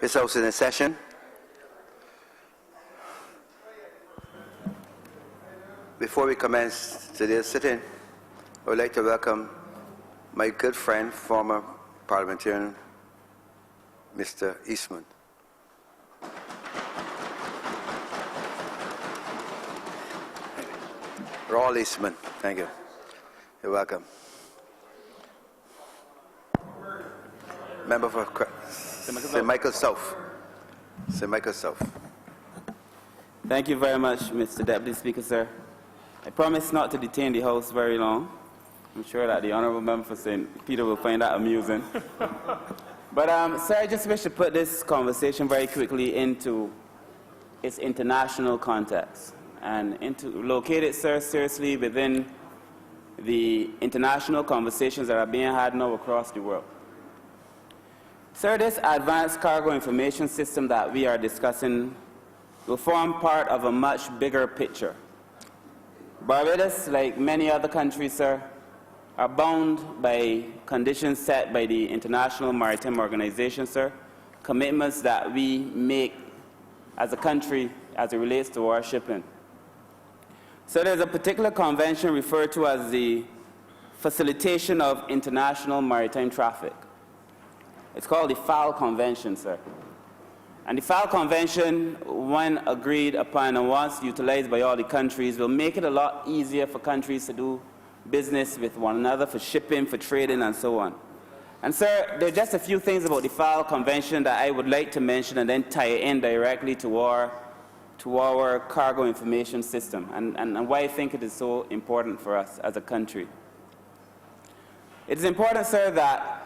This House is in session. Before we commence today's sitting, I would like to welcome my good friend, former parliamentarian, Mr. Eastman. Raul Eastman, thank you. You're welcome. Member for St. Michael South. St. Michael South. Thank you very much, Mr. Deputy Speaker, sir. I promise not to detain the House very long. I'm sure that the Honourable Member for St. Peter will find that amusing. But, sir, I just wish to put this conversation very quickly into its international context and locate it, sir, seriously within the international conversations that are being had now across the world. Sir, this advanced cargo information system that we are discussing will form part of a much bigger picture. Barbados, like many other countries, sir, are bound by conditions set by the International Maritime Organization, sir, commitments that we make as a country as it relates to our shipping. So there's a particular convention referred to as the Facilitation of International Maritime Traffic. It's called the FAL Convention, sir. And the FAL Convention, when agreed upon and once utilized by all the countries, will make it a lot easier for countries to do business with one another, for shipping, for trading, and so on. And, sir, there are just a few things about the FAL Convention that I would like to mention and then tie it in directly to our cargo information system and why I think it is so important for us as a country. It is important, sir, that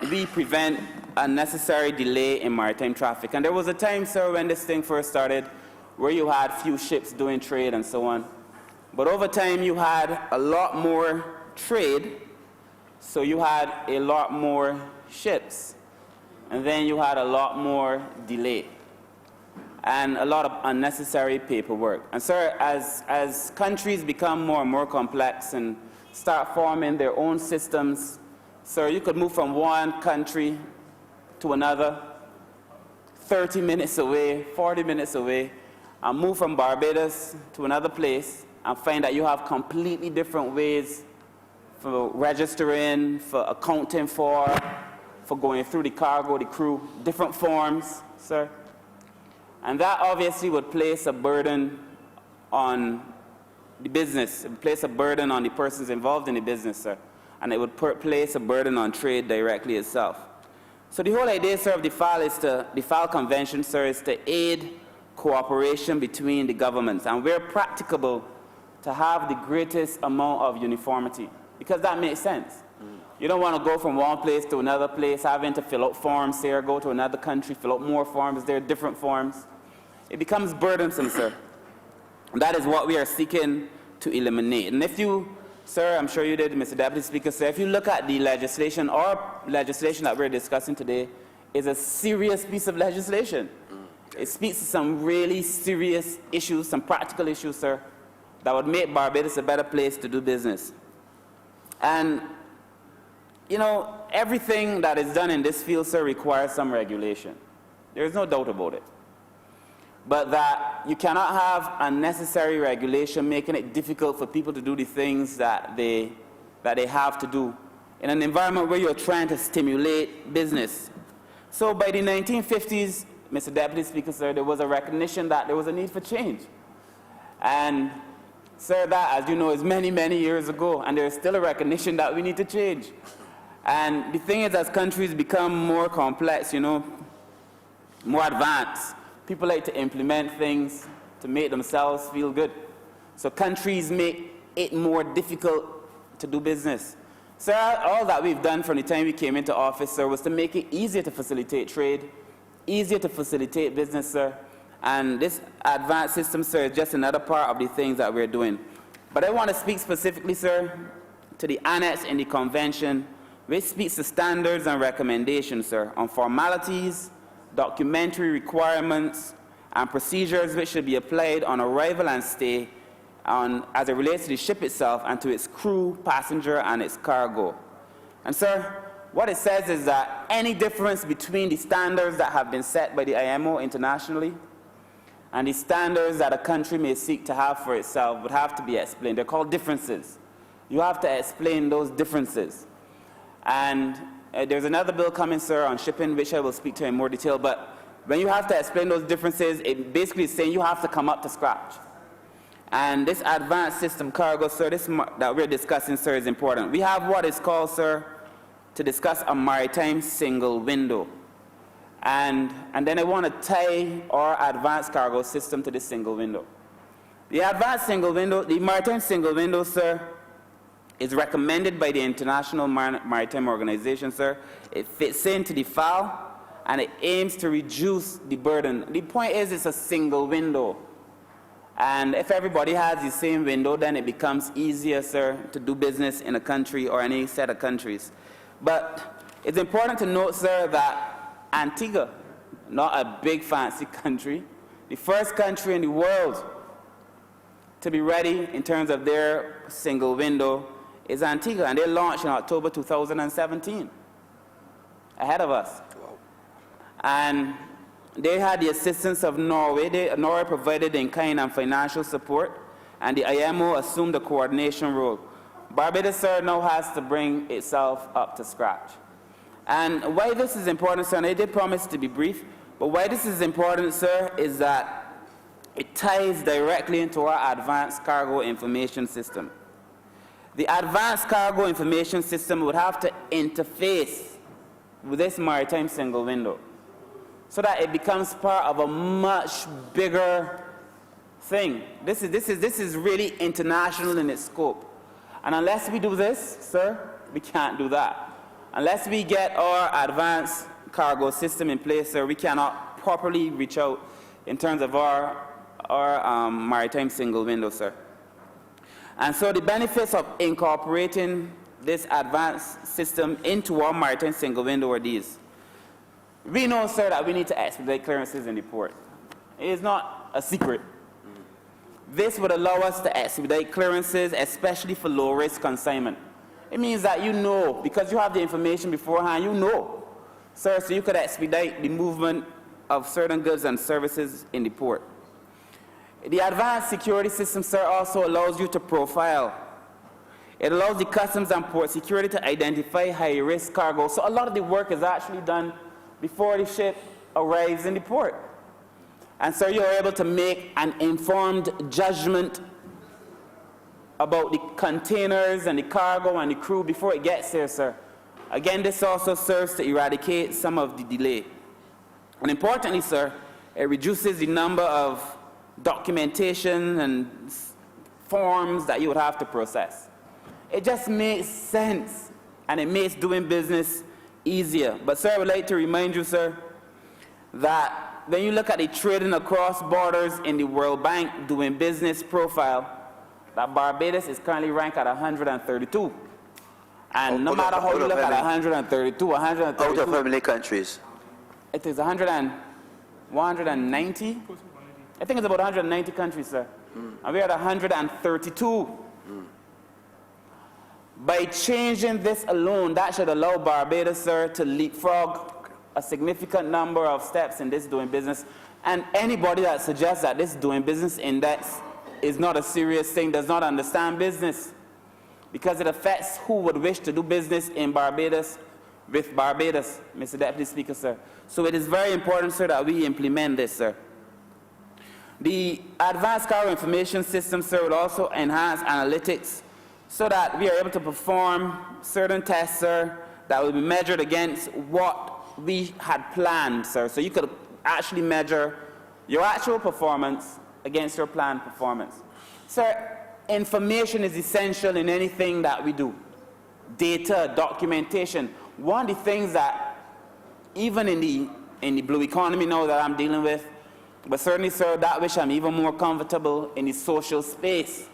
we prevent unnecessary delay in maritime traffic. And there was a time, sir, when this thing first started where you had few ships doing trade and so on. But over time, you had a lot more trade, so you had a lot more ships. And then you had a lot more delay and a lot of unnecessary paperwork. And, sir, as countries become more and more complex and start forming their own systems, sir, you could move from one country to another, 30 minutes away, 40 minutes away, and move from Barbados to another place and find that you have completely different ways for registering, for accounting for going through the cargo, the crew, different forms, sir. And that obviously would place a burden on the business. It would place a burden on the persons involved in the business, sir. And it would place a burden on trade directly itself. So the whole idea, sir, of the FAL Convention, sir, is to aid cooperation between the governments and where practicable to have the greatest amount of uniformity, because that makes sense. You don't want to go from one place to another place, having to fill out forms here, go to another country, fill out more forms, there are different forms. It becomes burdensome, sir. And that is what we are seeking to eliminate. And if you, sir, I'm sure you did, Mr. Deputy Speaker, sir, if you look at the legislation, our legislation that we're discussing today is a serious piece of legislation. It speaks to some really serious issues, some practical issues, sir, that would make Barbados a better place to do business. And, you know, everything that is done in this field, sir, requires some regulation. There is no doubt about it. But that you cannot have unnecessary regulation making it difficult for people to do the things that they have to do in an environment where you're trying to stimulate business. So by the 1950s, Mr. Deputy Speaker, sir, there was a recognition that there was a need for change. And, sir, that, as you know, is many, many years ago, and there is still a recognition that we need to change. And the thing is, as countries become more complex, you know, more advanced, people like to implement things to make themselves feel good. So countries make it more difficult to do business. Sir, all that we've done from the time we came into office, sir, was to make it easier to facilitate trade, easier to facilitate business, sir. And this advanced system, sir, is just another part of the things that we're doing. But I want to speak specifically, sir, to the annex in the convention, which speaks to standards and recommendations, sir, on formalities, documentary requirements, and procedures which should be applied on arrival and stay as it relates to the ship itself and to its crew, passenger, and its cargo. And, sir, what it says is that any difference between the standards that have been set by the IMO internationally and the standards that a country may seek to have for itself would have to be explained. They're called differences. You have to explain those differences. And there's another bill coming, sir, on shipping, which I will speak to in more detail, but when you have to explain those differences, it basically is saying you have to come up to scratch. And this advanced system cargo, sir, that we're discussing, sir, is important. We have what is called, sir, to discuss a maritime single window. And then I want to tie our advanced cargo system to this single window. The advanced single window, the maritime single window, sir, is recommended by the International Maritime Organization, sir. It fits into the file, and it aims to reduce the burden. The point is it's a single window. And if everybody has the same window, then it becomes easier, sir, to do business in a country or any set of countries. But it's important to note, sir, that Antigua, not a big fancy country, the first country in the world to be ready in terms of their single window is Antigua, and they launched in October 2017, ahead of us. Wow. And they had the assistance of Norway. Norway provided in-kind and financial support, and the IMO assumed the coordination role. Barbados, sir, now has to bring itself up to scratch. And why this is important, sir, and I did promise to be brief, but why this is important, sir, is that it ties directly into our advanced cargo information system. The advanced cargo information system would have to interface with this maritime single window so that it becomes part of a much bigger thing. This is really international in its scope. And unless we do this, sir, we can't do that. Unless we get our advanced cargo system in place, sir, we cannot properly reach out in terms of our maritime single window, sir. And so the benefits of incorporating this advanced system into our maritime single window are these. We know, sir, that we need to expedite clearances in the port. It is not a secret. This would allow us to expedite clearances, especially for low-risk consignment. It means that you know, because you have the information beforehand, you know, sir, so you could expedite the movement of certain goods and services in the port. The advanced security system, sir, also allows you to profile. It allows the customs and port security to identify high-risk cargo. So a lot of the work is actually done before the ship arrives in the port. And so you're able to make an informed judgment about the containers and the cargo and the crew before it gets there, sir. Again, this also serves to eradicate some of the delay. And importantly, sir, it reduces the number of documentation and forms that you would have to process. It just makes sense, and it makes doing business easier. But, sir, I would like to remind you, sir, that when you look at the trading across borders in the World Bank doing business profile, that Barbados is currently ranked at 132. And no matter how you look at 132, Out of how many countries? It is 190. I think it's about 190 countries, sir. And we're at 132. By changing this alone, that should allow Barbados, sir, to leapfrog a significant number of steps in this doing business. And anybody that suggests that this doing business index is not a serious thing does not understand business, because it affects who would wish to do business in Barbados with Barbados, Mr. Deputy Speaker, sir. So it is very important, sir, that we implement this, sir. The advanced cargo information system, sir, would also enhance analytics so that we are able to perform certain tests, sir, that will be measured against what we had planned, sir. So you could actually measure your actual performance against your planned performance. Sir, information is essential in anything that we do. Data, documentation. One of the things that, even in the blue economy now that I'm dealing with, but certainly, sir, that which I'm even more comfortable in the social space,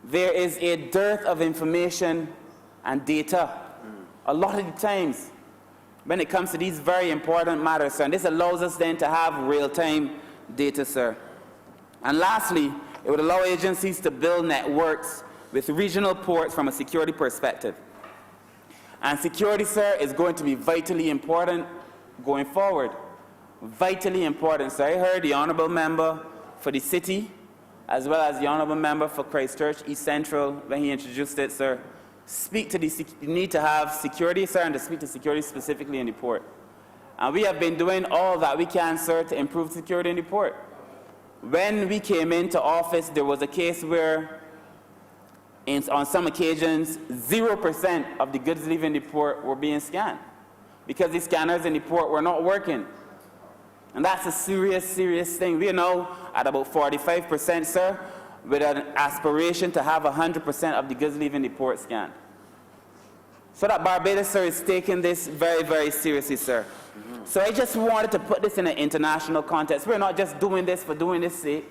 there is a dearth of information and data a lot of the times when it comes to these very important matters, sir. And this allows us then to have real-time data, sir. And lastly, it would allow agencies to build networks with regional ports from a security perspective. And security, sir, is going to be vitally important going forward. Vitally important, sir. I heard the Honourable Member for the city, as well as the Honourable Member for Christchurch East Central, when he introduced it, sir, speak to the need to have security, sir, and to speak to security specifically in the port. And we have been doing all that we can, sir, to improve security in the port. When we came into office, there was a case where, on some occasions, 0% of the goods leaving the port were being scanned because the scanners in the port were not working. And that's a serious, serious thing. We are now at about 45%, sir, with an aspiration to have 100% of the goods leaving the port scanned. So that Barbados, sir, is taking this very, very seriously, sir. So I just wanted to put this in an international context. We're not just doing this for doing this sake.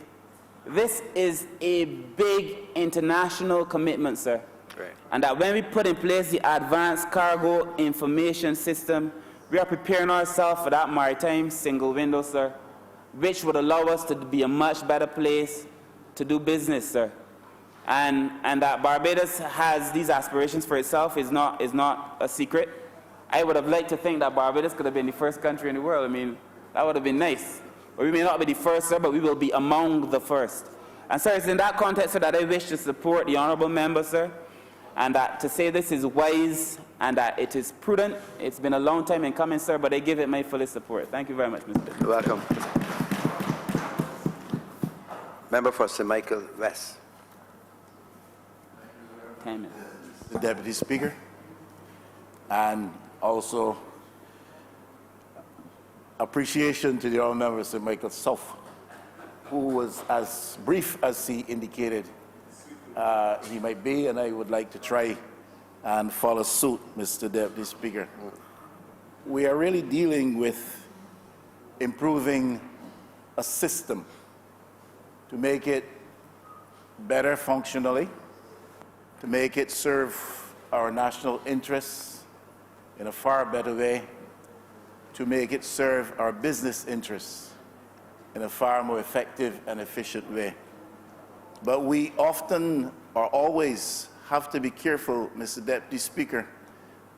This is a big international commitment, sir. Right. And that when we put in place the advanced cargo information system, we are preparing ourselves for that maritime single window, sir, which would allow us to be a much better place to do business, sir. And that Barbados has these aspirations for itself is not a secret. I would have liked to think that Barbados could have been the first country in the world. I mean, that would have been nice. Or we may not be the first, sir, but we will be among the first. And, sir, it's in that context, sir, that I wish to support the Honourable Member, sir, and that to say this is wise and that it is prudent. It's been a long time in coming, sir, but I give it my fullest support. Thank you very much, Mr. President. You're welcome. Member for St. Michael West. 10 minutes. The Deputy Speaker, and also appreciation to the Honourable Member of St. Michael South, who was as brief as he indicated he might be, and I would like to try and follow suit, Mr. Deputy Speaker. We are really dealing with improving a system to make it better functionally, to make it serve our national interests in a far better way, to make it serve our business interests in a far more effective and efficient way. But we often or always have to be careful, Mr. Deputy Speaker,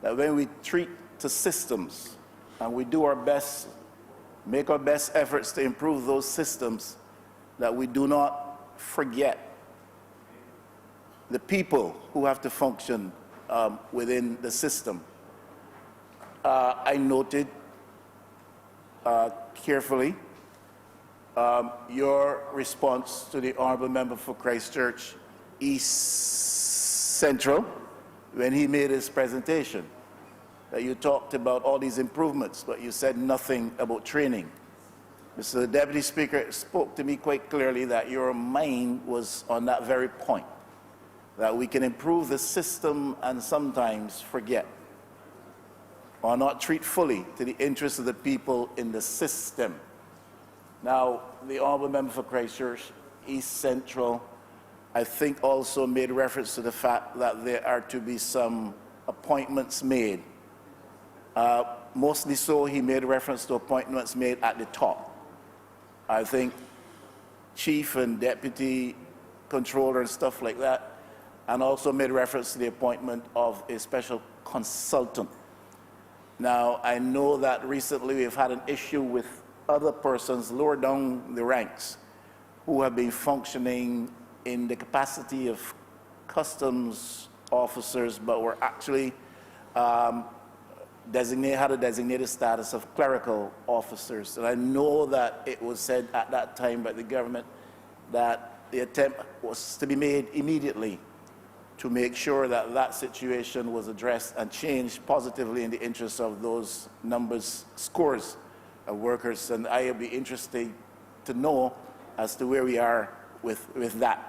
that when we treat to systems and we do our best, make our best efforts to improve those systems, that we do not forget the people who have to function within the system. I noted carefully your response to the Honourable Member for Christchurch East Central when he made his presentation. That you talked about all these improvements, but you said nothing about training. Mr. Deputy Speaker spoke to me quite clearly that your mind was on that very point, that we can improve the system and sometimes forget or not treat fully to the interests of the people in the system. Now, the Honourable Member for Christchurch East Central, I think, also made reference to the fact that there are to be some appointments made. Mostly so, he made reference to appointments made at the top. I think chief and deputy controller and stuff like that, and also made reference to the appointment of a special consultant. Now, I know that recently we've had an issue with other persons lower down the ranks who have been functioning in the capacity of customs officers, but were actually had a designated status of clerical officers. And I know that it was said at that time by the government that the attempt was to be made immediately to make sure that that situation was addressed and changed positively in the interests of those scores of workers. And I would be interested to know as to where we are with that.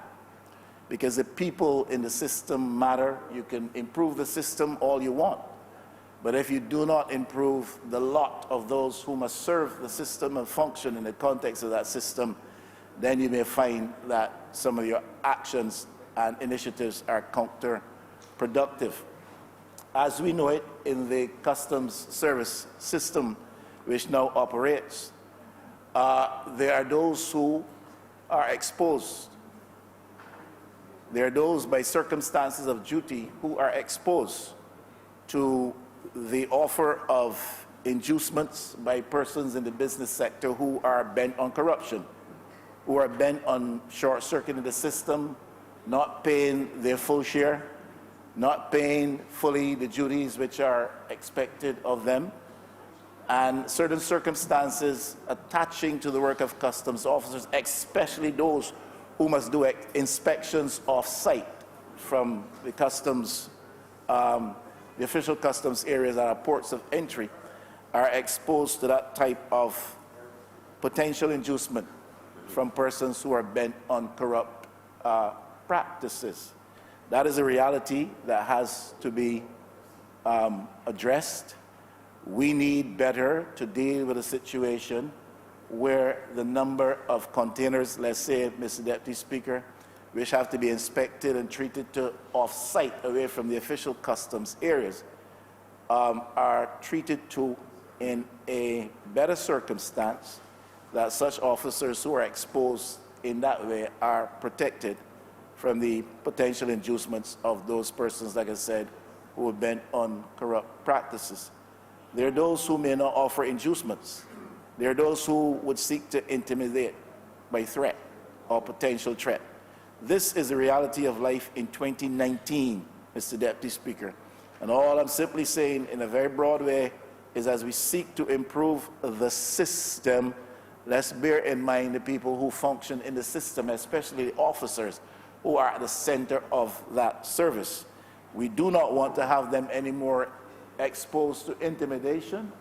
Because the people in the system matter. You can improve the system all you want. But if you do not improve the lot of those who must serve the system and function in the context of that system, then you may find that some of your actions and initiatives are counterproductive. As we know it in the customs service system which now operates, there are those who are exposed. There are those by circumstances of duty who are exposed to the offer of inducements by persons in the business sector who are bent on corruption, who are bent on short-circuiting the system, not paying their full share, not paying fully the duties which are expected of them, and certain circumstances attaching to the work of customs officers, especially those who must do inspections off-site from the customs, the official customs areas that are ports of entry, are exposed to that type of potential inducement from persons who are bent on corrupt practices. That is a reality that has to be addressed. We need better to deal with a situation where the number of containers, let's say, Mr. Deputy Speaker, which have to be inspected and treated to off-site away from the official customs areas, are treated to in a better circumstance, that such officers who are exposed in that way are protected from the potential inducements of those persons, like I said, who are bent on corrupt practices. There are those who may not offer inducements. There are those who would seek to intimidate by threat or potential threat. This is the reality of life in 2019, Mr. Deputy Speaker. And all I'm simply saying in a very broad way is, as we seek to improve the system, let's bear in mind the people who function in the system, especially the officers who are at the center of that service. We do not want to have them anymore exposed to intimidation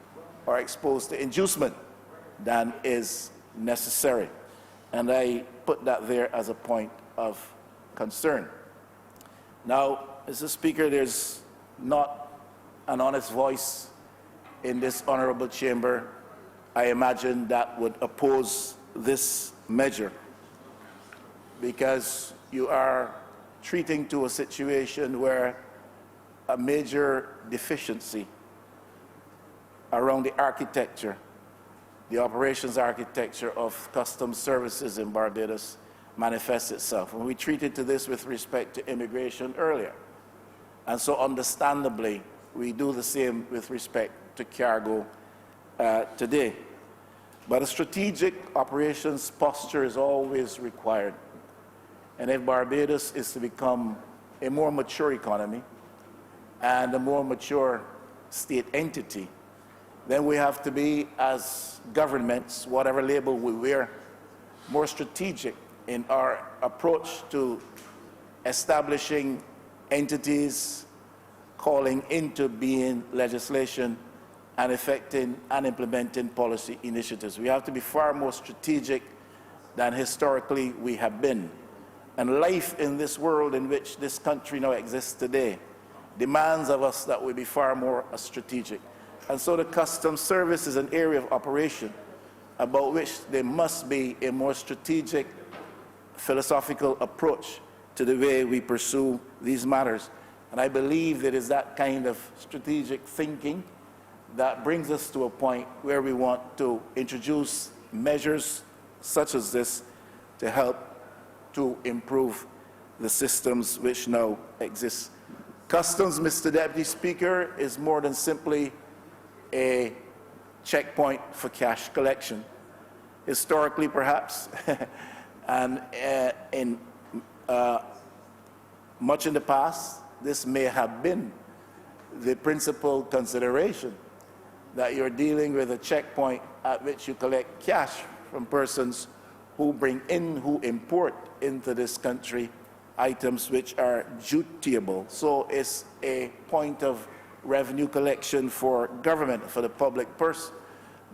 or exposed to inducement than is necessary. And I put that there as a point of concern. Now, Mr. Speaker, there's not an honest voice in this honorable chamber, I imagine, that would oppose this measure, because you are treating to a situation where a major deficiency around the architecture, the operations architecture of customs services in Barbados manifests itself. And we treated to this with respect to immigration earlier. And so understandably, we do the same with respect to cargo today. But a strategic operations posture is always required. And if Barbados is to become a more mature economy and a more mature state entity, then we have to be, as governments, whatever label we wear, more strategic in our approach to establishing entities, calling into being legislation, and effecting and implementing policy initiatives. We have to be far more strategic than historically we have been. And life in this world in which this country now exists today demands of us that we be far more strategic. And so the customs service is an area of operation about which there must be a more strategic, philosophical approach to the way we pursue these matters. And I believe it is that kind of strategic thinking that brings us to a point where we want to introduce measures such as this to help to improve the systems which now exist. Customs, Mr. Deputy Speaker, is more than simply a checkpoint for cash collection. Historically, perhaps, and much in the past, this may have been the principal consideration, that you're dealing with a checkpoint at which you collect cash from persons who bring in, who import into this country items which are dutiable. So it's a point of revenue collection for government, for the public purse.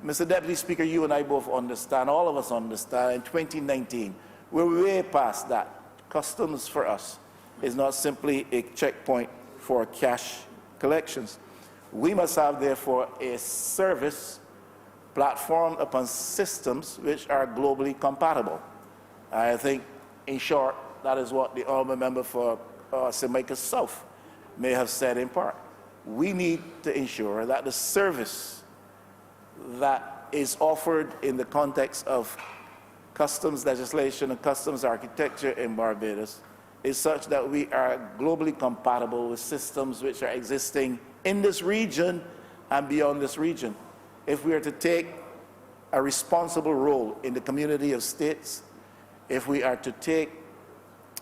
Mr. Deputy Speaker, you and I both understand, all of us understand, in 2019, we're way past that. Customs for us is not simply a checkpoint for cash collections. We must have, therefore, a service platformed upon systems which are globally compatible. I think, in short, that is what the Honourable Member for St. Michael's South may have said in part. We need to ensure that the service that is offered in the context of customs legislation and customs architecture in Barbados is such that we are globally compatible with systems which are existing in this region and beyond this region. If we are to take a responsible role in the community of states, if we are to take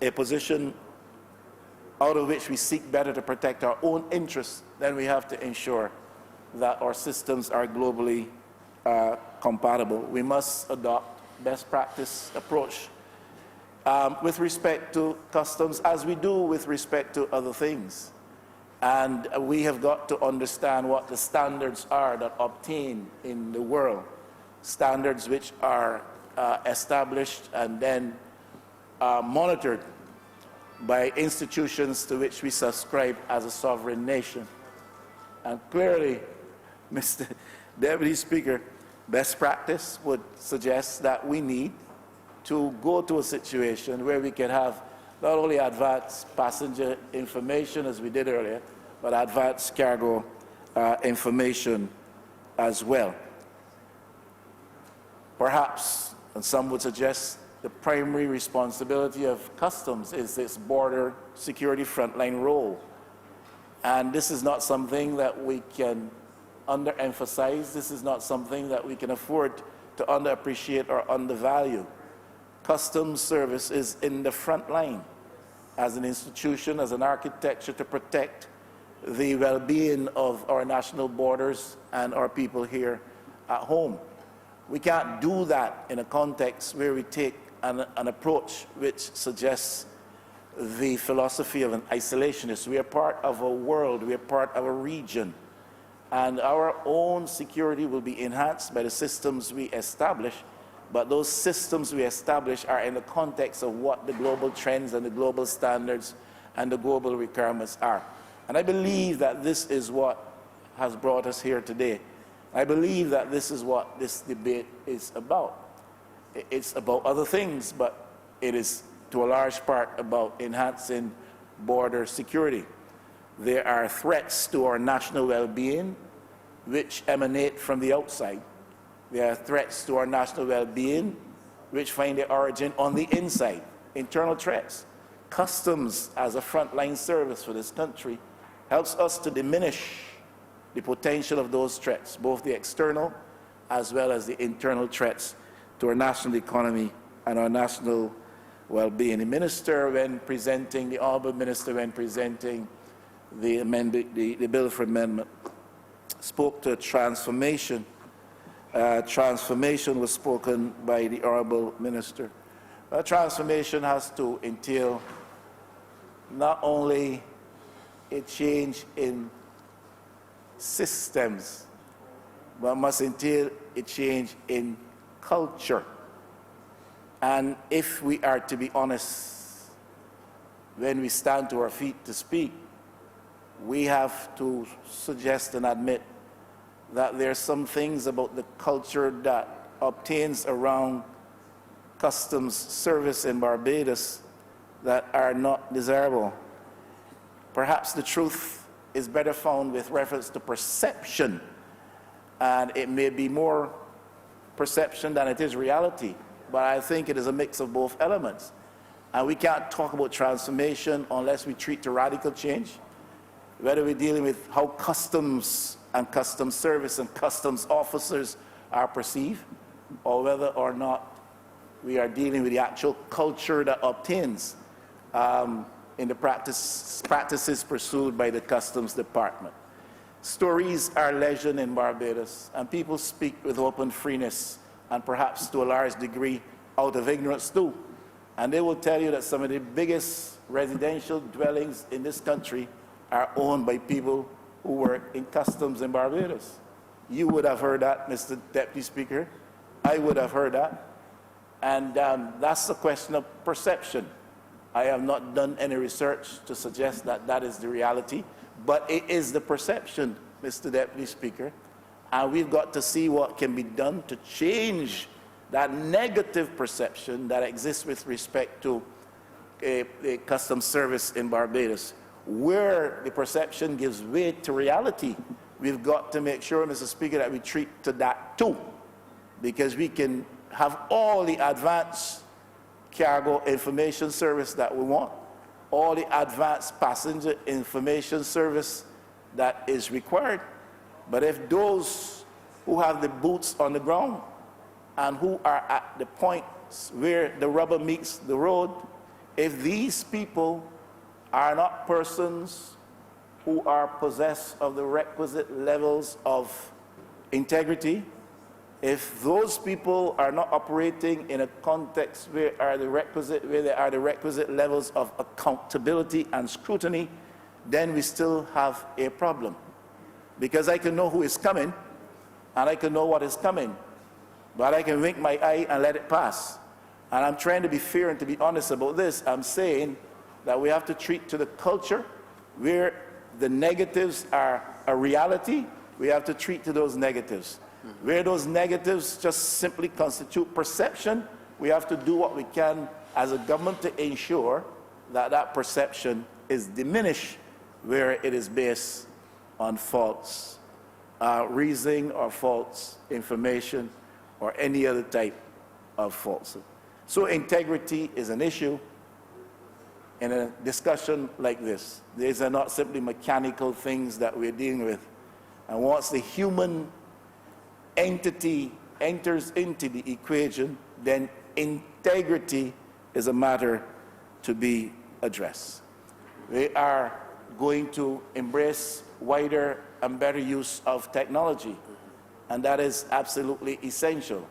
a position out of which we seek better to protect our own interests, then we have to ensure that our systems are globally compatible. We must adopt best practice approach with respect to customs, as we do with respect to other things. And we have got to understand what the standards are that obtain in the world, standards which are established and then monitored by institutions to which we subscribe as a sovereign nation. And clearly, Mr. Deputy Speaker, best practice would suggest that we need to go to a situation where we can have not only advanced passenger information, as we did earlier, but advanced cargo information as well. Perhaps, and some would suggest, the primary responsibility of customs is its border security frontline role. And this is not something that we can underemphasize. This is not something that we can afford to underappreciate or undervalue. Customs service is in the front line as an institution, as an architecture to protect the well-being of our national borders and our people here at home. We can't do that in a context where we take an approach which suggests the philosophy of an isolationist. We are part of a world, we are part of a region, and our own security will be enhanced by the systems we establish, but those systems we establish are in the context of what the global trends and the global standards and the global requirements are. And I believe that this is what has brought us here today. I believe that this is what this debate is about. It's about other things, but it is to a large part about enhancing border security. There are threats to our national well-being which emanate from the outside. There are threats to our national well-being which find their origin on the inside, internal threats. Customs, as a frontline service for this country, helps us to diminish the potential of those threats, both the external as well as the internal threats to our national economy and our national well-being. The minister, when presenting, the Honourable Minister, when presenting the bill for amendment, spoke to transformation. Transformation was spoken by the Honourable Minister. Transformation has to entail not only a change in systems, but must entail a change in culture. And if we are to be honest, when we stand to our feet to speak, we have to suggest and admit that there are some things about the culture that obtains around customs service in Barbados that are not desirable. Perhaps the truth is better found with reference to perception, and it may be more perception than it is reality, but I think it is a mix of both elements. And we can't talk about transformation unless we treat to radical change, whether we're dealing with how customs and customs service and customs officers are perceived, or whether or not we are dealing with the actual culture that obtains in the practices pursued by the Customs Department. Stories are legend in Barbados, and people speak with open freeness, and perhaps to a large degree out of ignorance too. And they will tell you that some of the biggest residential dwellings in this country are owned by people who work in customs in Barbados. You would have heard that, Mr. Deputy Speaker. I would have heard that. And that's a question of perception. I have not done any research to suggest that that is the reality, but it is the perception, Mr. Deputy Speaker. And we've got to see what can be done to change that negative perception that exists with respect to a customs service in Barbados. Where the perception gives way to reality, we've got to make sure, Mr. Speaker, that we treat to that too, because we can have all the advanced cargo information service that we want, all the advanced passenger information service that is required. But if those who have the boots on the ground and who are at the points where the rubber meets the road, if these people are not persons who are possessed of the requisite levels of integrity, if those people are not operating in a context where there are the requisite levels of accountability and scrutiny, then we still have a problem. Because I can know who is coming, and I can know what is coming, but I can wink my eye and let it pass. And I'm trying to be fair and to be honest about this. I'm saying that we have to treat to the culture where the negatives are a reality. We have to treat to those negatives. Where those negatives just simply constitute perception, we have to do what we can as a government to ensure that that perception is diminished where it is based on false reasoning or false information or any other type of falsehood. So integrity is an issue in a discussion like this. These are not simply mechanical things that we're dealing with. And once the human entity enters into the equation, then integrity is a matter to be addressed. We are going to embrace wider and better use of technology, and that is absolutely essential.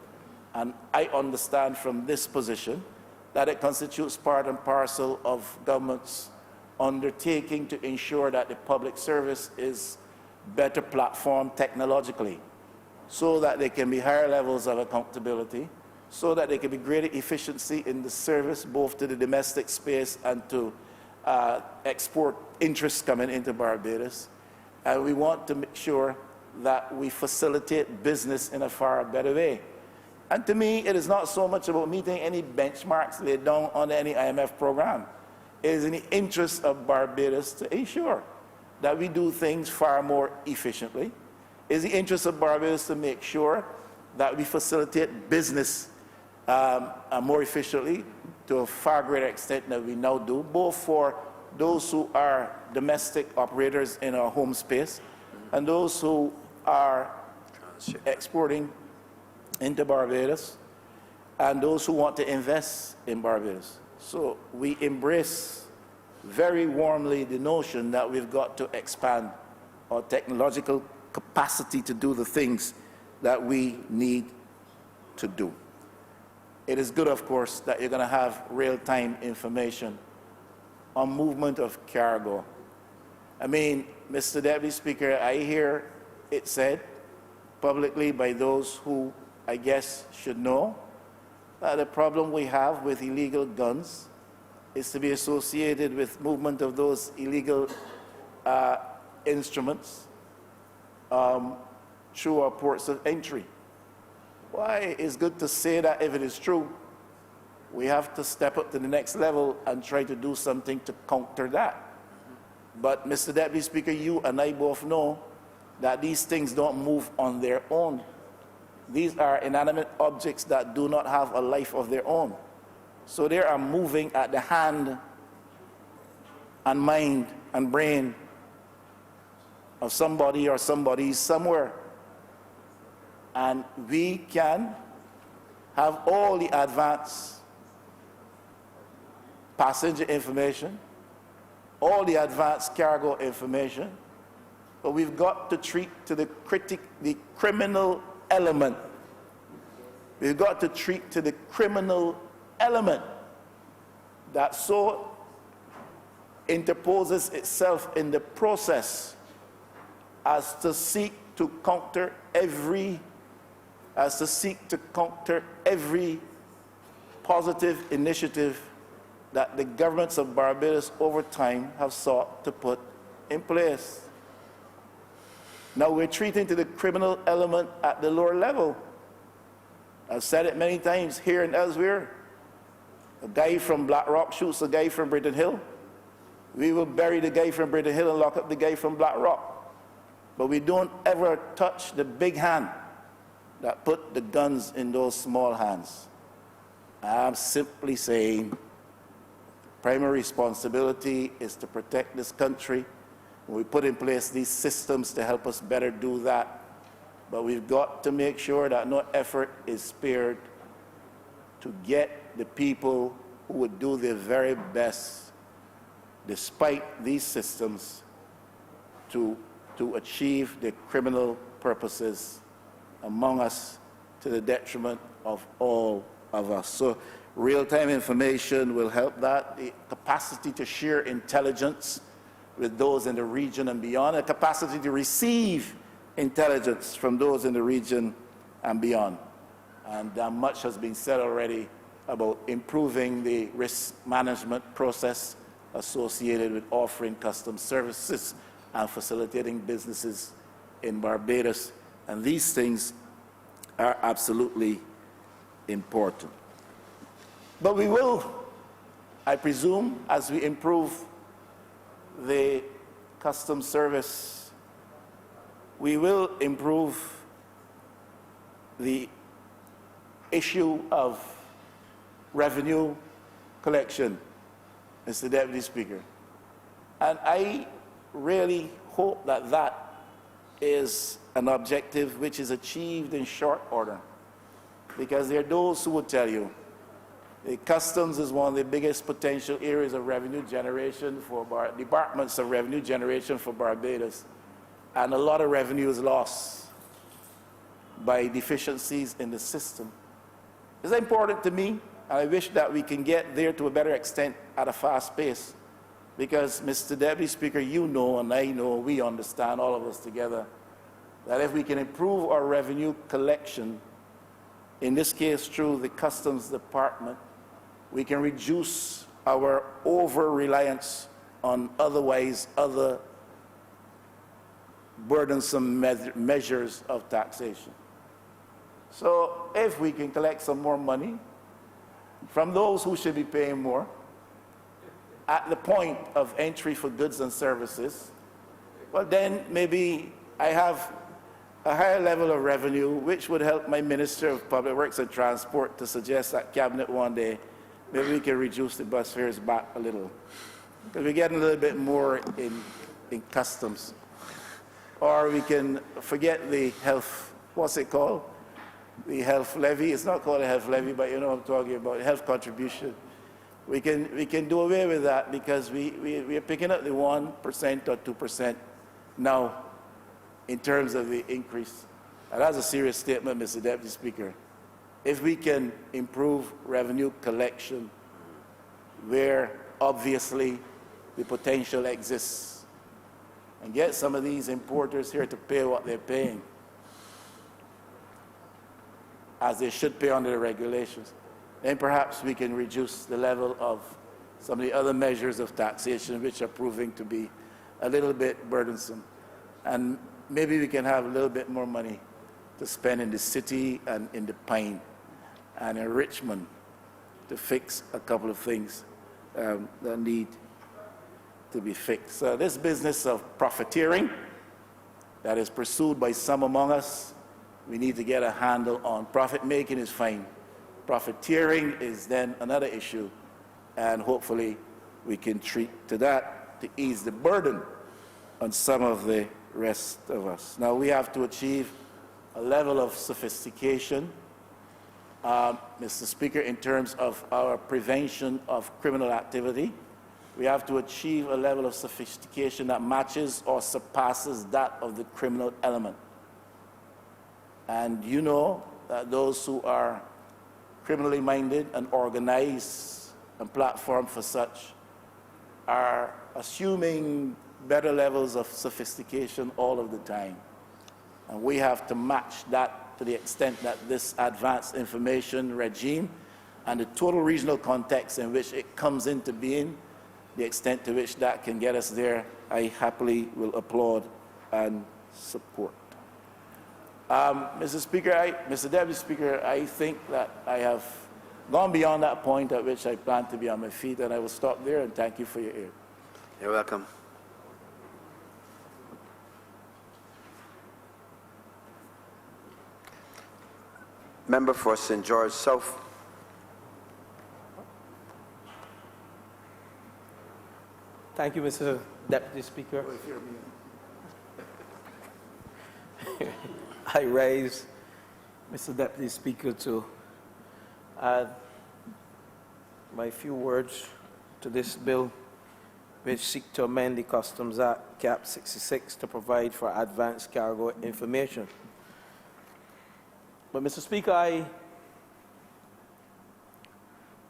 And I understand from this position that it constitutes part and parcel of government's undertaking to ensure that the public service is better platformed technologically, so that there can be higher levels of accountability, so that there can be greater efficiency in the service, both to the domestic space and to export interests coming into Barbados. And we want to make sure that we facilitate business in a far better way. And to me, it is not so much about meeting any benchmarks laid down on any IMF program. It is in the interest of Barbados to ensure that we do things far more efficiently. It is the interest of Barbados to make sure that we facilitate business more efficiently to a far greater extent than we now do, both for those who are domestic operators in our home space and those who are exporting into Barbados and those who want to invest in Barbados. So we embrace very warmly the notion that we've got to expand our technological capacity to do the things that we need to do. It is good, of course, that you're going to have real-time information on movement of cargo. I mean, Mr. Deputy Speaker, I hear it said publicly by those who I guess should know that the problem we have with illegal guns is to be associated with movement of those illegal instruments through our ports of entry. Why, it's good to say that if it is true, we have to step up to the next level and try to do something to counter that. But Mr. Deputy Speaker, you and I both know that these things don't move on their own. These are inanimate objects that do not have a life of their own. So they are moving at the hand and mind and brain of somebody or somebody's somewhere. And we can have all the advanced passenger information, all the advanced cargo information, but we've got to treat to the criminal element. We've got to treat to the criminal element that so interposes itself in the process as to seek to counter every positive initiative that the governments of Barbados over time have sought to put in place. Now we're treating to the criminal element at the lower level. I've said it many times here and elsewhere. A guy from Black Rock shoots a guy from Britton Hill. We will bury the guy from Britton Hill and lock up the guy from Black Rock. But we don't ever touch the big hand that put the guns in those small hands. I'm simply saying primary responsibility is to protect this country We put in place these systems to help us better do that. But we've got to make sure that no effort is spared to get the people who would do their very best, despite these systems, to achieve their criminal purposes among us to the detriment of all of us. So real-time information will help that. The capacity to share intelligence with those in the region and beyond, a capacity to receive intelligence from those in the region and beyond. And much has been said already about improving the risk management process associated with offering customs services and facilitating businesses in Barbados. And these things are absolutely important. But we will, I presume, as we improve the customs service, we will improve the issue of revenue collection, Mr. Deputy Speaker. And I really hope that that is an objective which is achieved in short order, because there are those who will tell you the customs is one of the biggest potential areas of revenue generation for departments of revenue generation for Barbados, and a lot of revenue is lost by deficiencies in the system. It's important to me, and I wish that we can get there to a better extent at a fast pace, because, Mr. Deputy Speaker, you know and I know, we understand, all of us together, that if we can improve our revenue collection, in this case through the Customs Department, we can reduce our over-reliance on other burdensome measures of taxation. So if we can collect some more money from those who should be paying more at the point of entry for goods and services, well then maybe I have a higher level of revenue, which would help my Minister of Public Works and Transport to suggest at Cabinet one day, maybe we can reduce the bus fares back a little, because we're getting a little bit more in customs. Or we can forget the health, what's it called? The health levy. It's not called a health levy, but you know what I'm talking about, health contribution. We can do away with that, because we are picking up the 1% or 2% now in terms of the increase. And that's a serious statement, Mr. Deputy Speaker. If we can improve revenue collection where obviously the potential exists, and get some of these importers here to pay what they're paying, as they should pay under the regulations, then perhaps we can reduce the level of some of the other measures of taxation which are proving to be a little bit burdensome. And maybe we can have a little bit more money to spend in the city and in the Pine and in Richmond to fix a couple of things that need to be fixed. So this business of profiteering that is pursued by some among us, we need to get a handle on. Profit making is fine. Profiteering is then another issue, and hopefully we can treat to that to ease the burden on some of the rest of us. Now we have to achieve a level of sophistication, Mr. Speaker, in terms of our prevention of criminal activity. We have to achieve a level of sophistication that matches or surpasses that of the criminal element. And you know that those who are criminally minded and organized and platformed for such are assuming better levels of sophistication all of the time. And we have to match that to the extent that this advanced information regime and the total regional context in which it comes into being, the extent to which that can get us there, I happily will applaud and support. Mr. Deputy Speaker, I think that I have gone beyond that point at which I plan to be on my feet, and I will stop there and thank you for your ear. You're welcome. Member for St. George South. Thank you, Mr. Deputy Speaker. I raise, Mr. Deputy Speaker, to add my few words to this bill, which seeks to amend the Customs Act, Cap 66, to provide for advanced cargo information. But, Mr. Speaker, I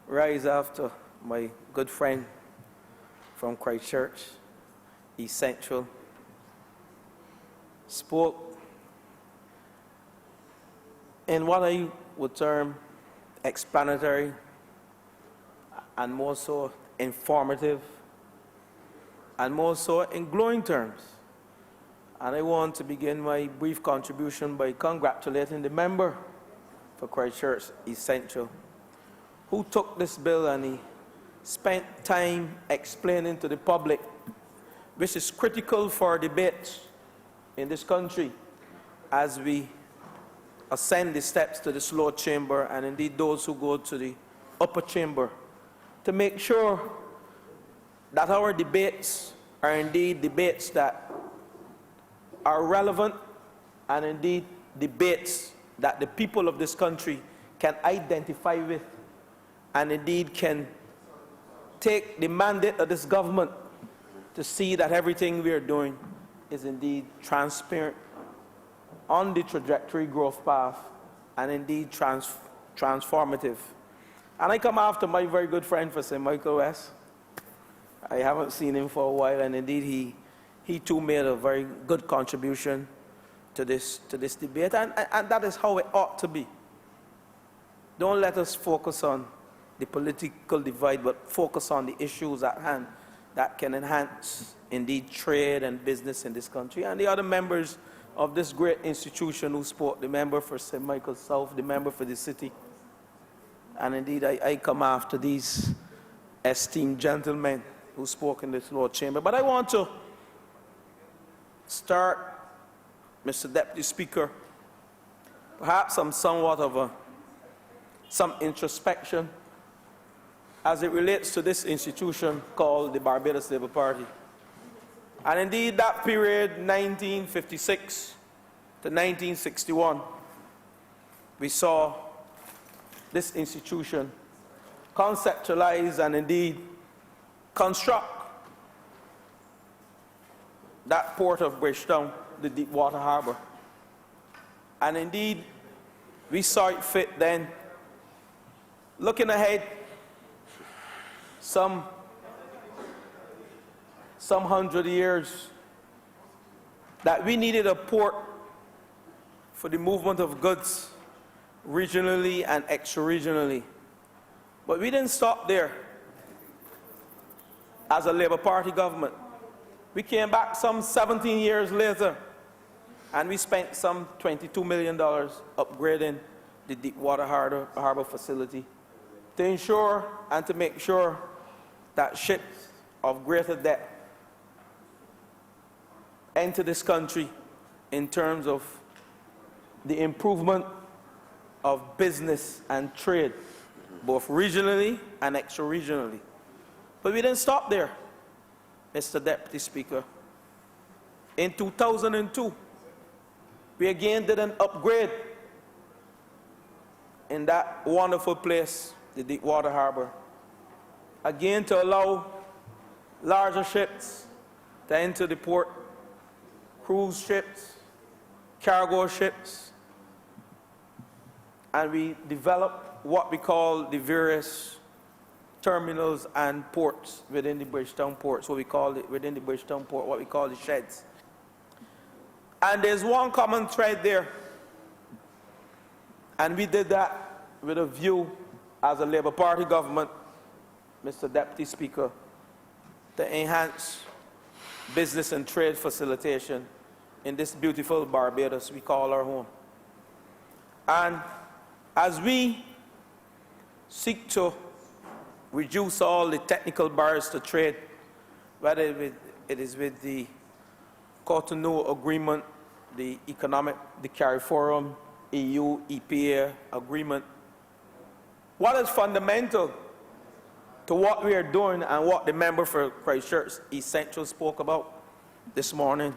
rise after my good friend from Christchurch, East Central, spoke in what I would term explanatory and more so informative and more so in glowing terms. And I want to begin my brief contribution by congratulating the member for Christchurch East Central, who took this bill and he spent time explaining to the public, which is critical for debate in this country as we ascend the steps to the slow chamber and indeed those who go to the upper chamber, to make sure that our debates are indeed debates that are relevant and indeed debates that the people of this country can identify with and indeed can take the mandate of this government to see that everything we are doing is indeed transparent, on the trajectory growth path, and indeed transformative. And I come after my very good friend for St. Michael West. I haven't seen him for a while, and indeed he too made a very good contribution to this debate, and that is how it ought to be. Don't let us focus on the political divide, but focus on the issues at hand that can enhance indeed trade and business in this country. And the other members of this great institution who spoke, the member for St. Michael South, the member for the city, and indeed I come after these esteemed gentlemen who spoke in this Lord Chamber. But I want to start, Mr. Deputy Speaker, perhaps somewhat of some introspection as it relates to this institution called the Barbados Labour Party. And indeed, that period, 1956 to 1961, we saw this institution conceptualize and indeed construct that port of Bridgetown, the Deepwater Harbour. And indeed, we saw it fit then, looking ahead some 100 years, that we needed a port for the movement of goods regionally and extra-regionally. But we didn't stop there as a Labour Party government. We came back some 17 years later, and we spent some $22 million upgrading the Deepwater Harbour facility to ensure and to make sure that ships of greater depth enter this country in terms of the improvement of business and trade, both regionally and extra-regionally. But we didn't stop there, Mr. Deputy Speaker. In 2002, we again did an upgrade in that wonderful place, the Deepwater Harbour, again to allow larger ships to enter the port, cruise ships, cargo ships, and we developed what we call the various terminals and ports within the Bridgetown port. So we call it, within the Bridgetown port, what we call the sheds. And there's one common thread there, and we did that with a view as a Labour Party government, Mr. Deputy Speaker, to enhance business and trade facilitation in this beautiful Barbados we call our home. And as we seek to reduce all the technical barriers to trade, whether it is with the Cotonou Agreement, the CARIFORUM, EU, EPA agreement, what is fundamental to what we are doing and what the member for Christchurch East Central spoke about this morning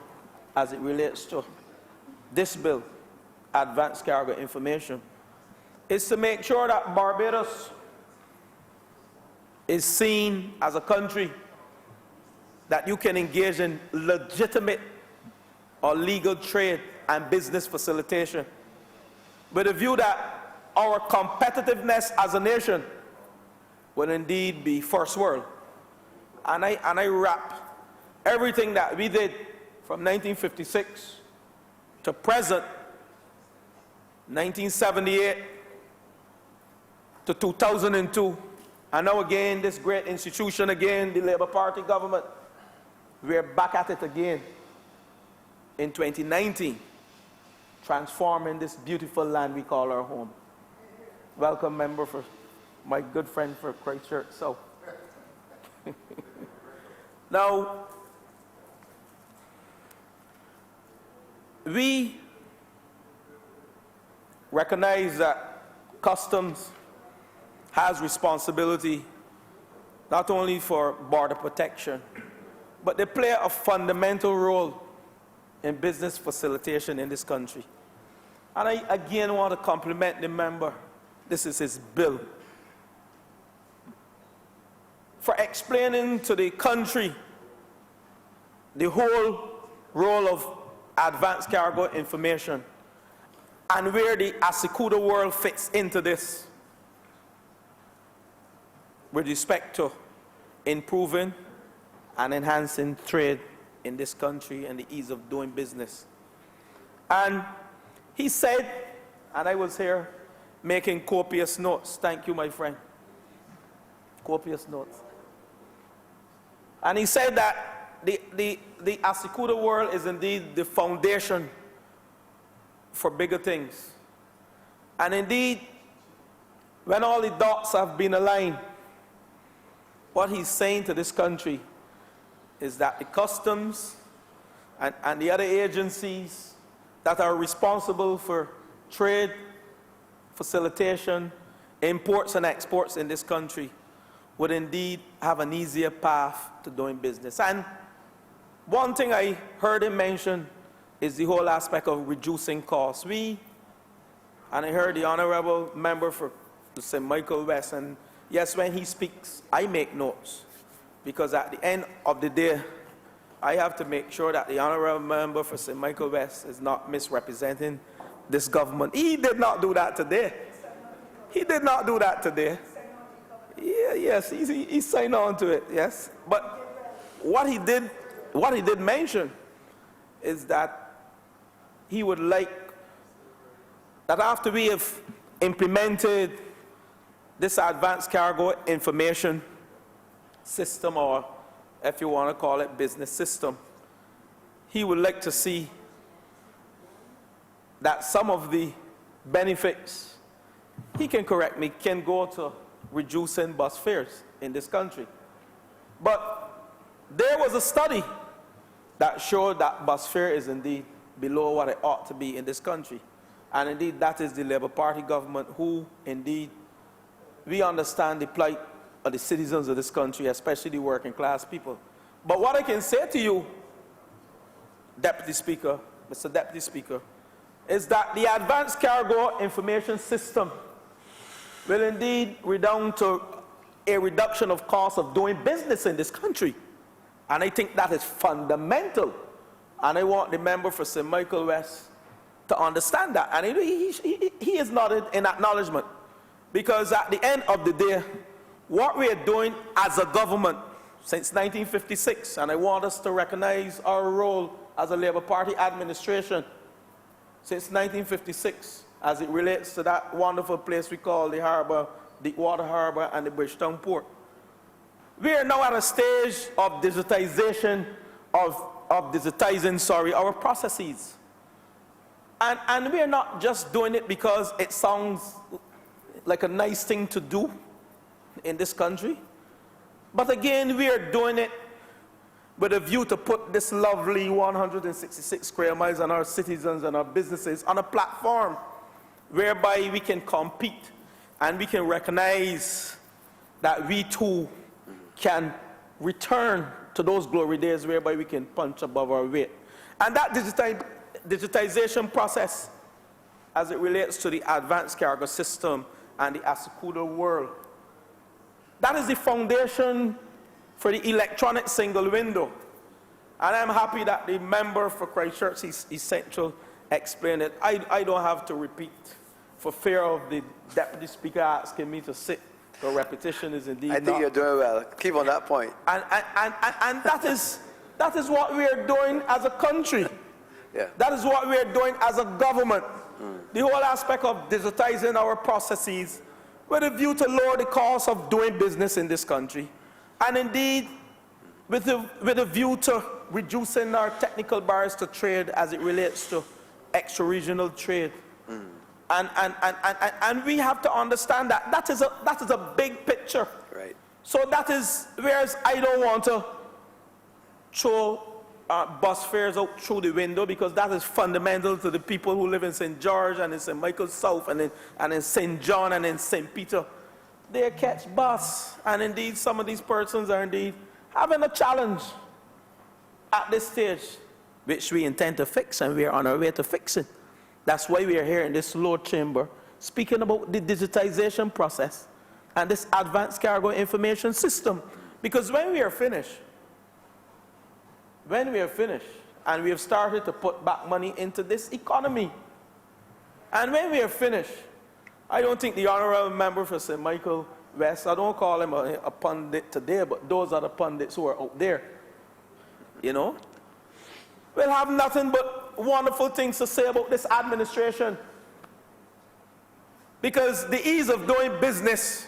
as it relates to this bill, advanced cargo information, is to make sure that Barbados is seen as a country that you can engage in legitimate or legal trade and business facilitation, with a view that our competitiveness as a nation will indeed be first world. And I wrap everything that we did from 1956 to present, 1978 to 2002, and now again, this great institution again, the Labour Party government, we're back at it again in 2019, transforming this beautiful land we call our home. Welcome, member, for my good friend for Christchurch South. Now, we recognize that customs has responsibility not only for border protection, but they play a fundamental role in business facilitation in this country. And I again want to compliment the member, this is his bill, for explaining to the country the whole role of advanced cargo information and where the Asikuda world fits into this with respect to improving and enhancing trade in this country and the ease of doing business. And he said, and I was here making copious notes. Thank you, my friend. Copious notes. And he said that the Asikuda world is indeed the foundation for bigger things. And indeed, when all the dots have been aligned, what he's saying to this country is that the customs and the other agencies that are responsible for trade, facilitation, imports and exports in this country would indeed have an easier path to doing business. And one thing I heard him mention is the whole aspect of reducing costs. And I heard the Honourable member for St. Michael West, and yes, when he speaks, I make notes, because at the end of the day, I have to make sure that the Honourable member for St. Michael West is not misrepresenting this government. He did not do that today. He did not do that today. Yeah, yes, he signed on to it, yes. But what he did mention is that he would like that after we have implemented this advanced cargo information system, or if you want to call it business system, he would like to see that some of the benefits, he can correct me, can go to reducing bus fares in this country. But there was a study that showed that bus fare is indeed below what it ought to be in this country. And indeed, that is the Labour Party government who, indeed, we understand the plight of the citizens of this country, especially the working class people. But what I can say to you, Deputy Speaker, Mr. Deputy Speaker, is that the advanced cargo information system will indeed redound to a reduction of cost of doing business in this country. And I think that is fundamental. And I want the member for St. Michael West to understand that. And he is nodded in acknowledgement. Because at the end of the day, what we are doing as a government since 1956, and I want us to recognize our role as a Labour Party administration since 1956, as it relates to that wonderful place we call the harbor, the Water Harbor and the Bridgetown Port. We are now at a stage of digitization, digitizing our processes. And we are not just doing it because it sounds like a nice thing to do in this country. But again, we are doing it with a view to put this lovely 166 square miles and our citizens and our businesses on a platform whereby we can compete and we can recognize that we too can return to those glory days whereby we can punch above our weight. And that digitization process, as it relates to the advanced cargo system and the Assecuda world, that is the foundation for the electronic single window. And I'm happy that the member for Christchurch East Central explained it. I don't have to repeat for fear of the Deputy Speaker asking me to sit. The repetition is indeed I think you're doing well. Keep on that point. And that is what we are doing as a country. Yeah. That is what we are doing as a government. The whole aspect of digitizing our processes with a view to lower the cost of doing business in this country. And indeed, with a view to reducing our technical barriers to trade as it relates to extra-regional trade. And we have to understand that that is a big picture. Right. So that is, whereas I don't want to throw bus fares out through the window, because that is fundamental to the people who live in St. George and in St. Michael South and in St. John and in St. Peter. They catch bus, and indeed some of these persons are indeed having a challenge at this stage, which we intend to fix, and we are on our way to fixing. That's why we are here in this Lord Chamber speaking about the digitization process and this advanced cargo information system. Because when we are finished, and we have started to put back money into this economy, and when we are finished, I don't think the Honourable Member for St. Michael West, I don't call him a pundit today, but those are the pundits who are out there, you know, will have nothing but wonderful things to say about this administration. Because the ease of doing business,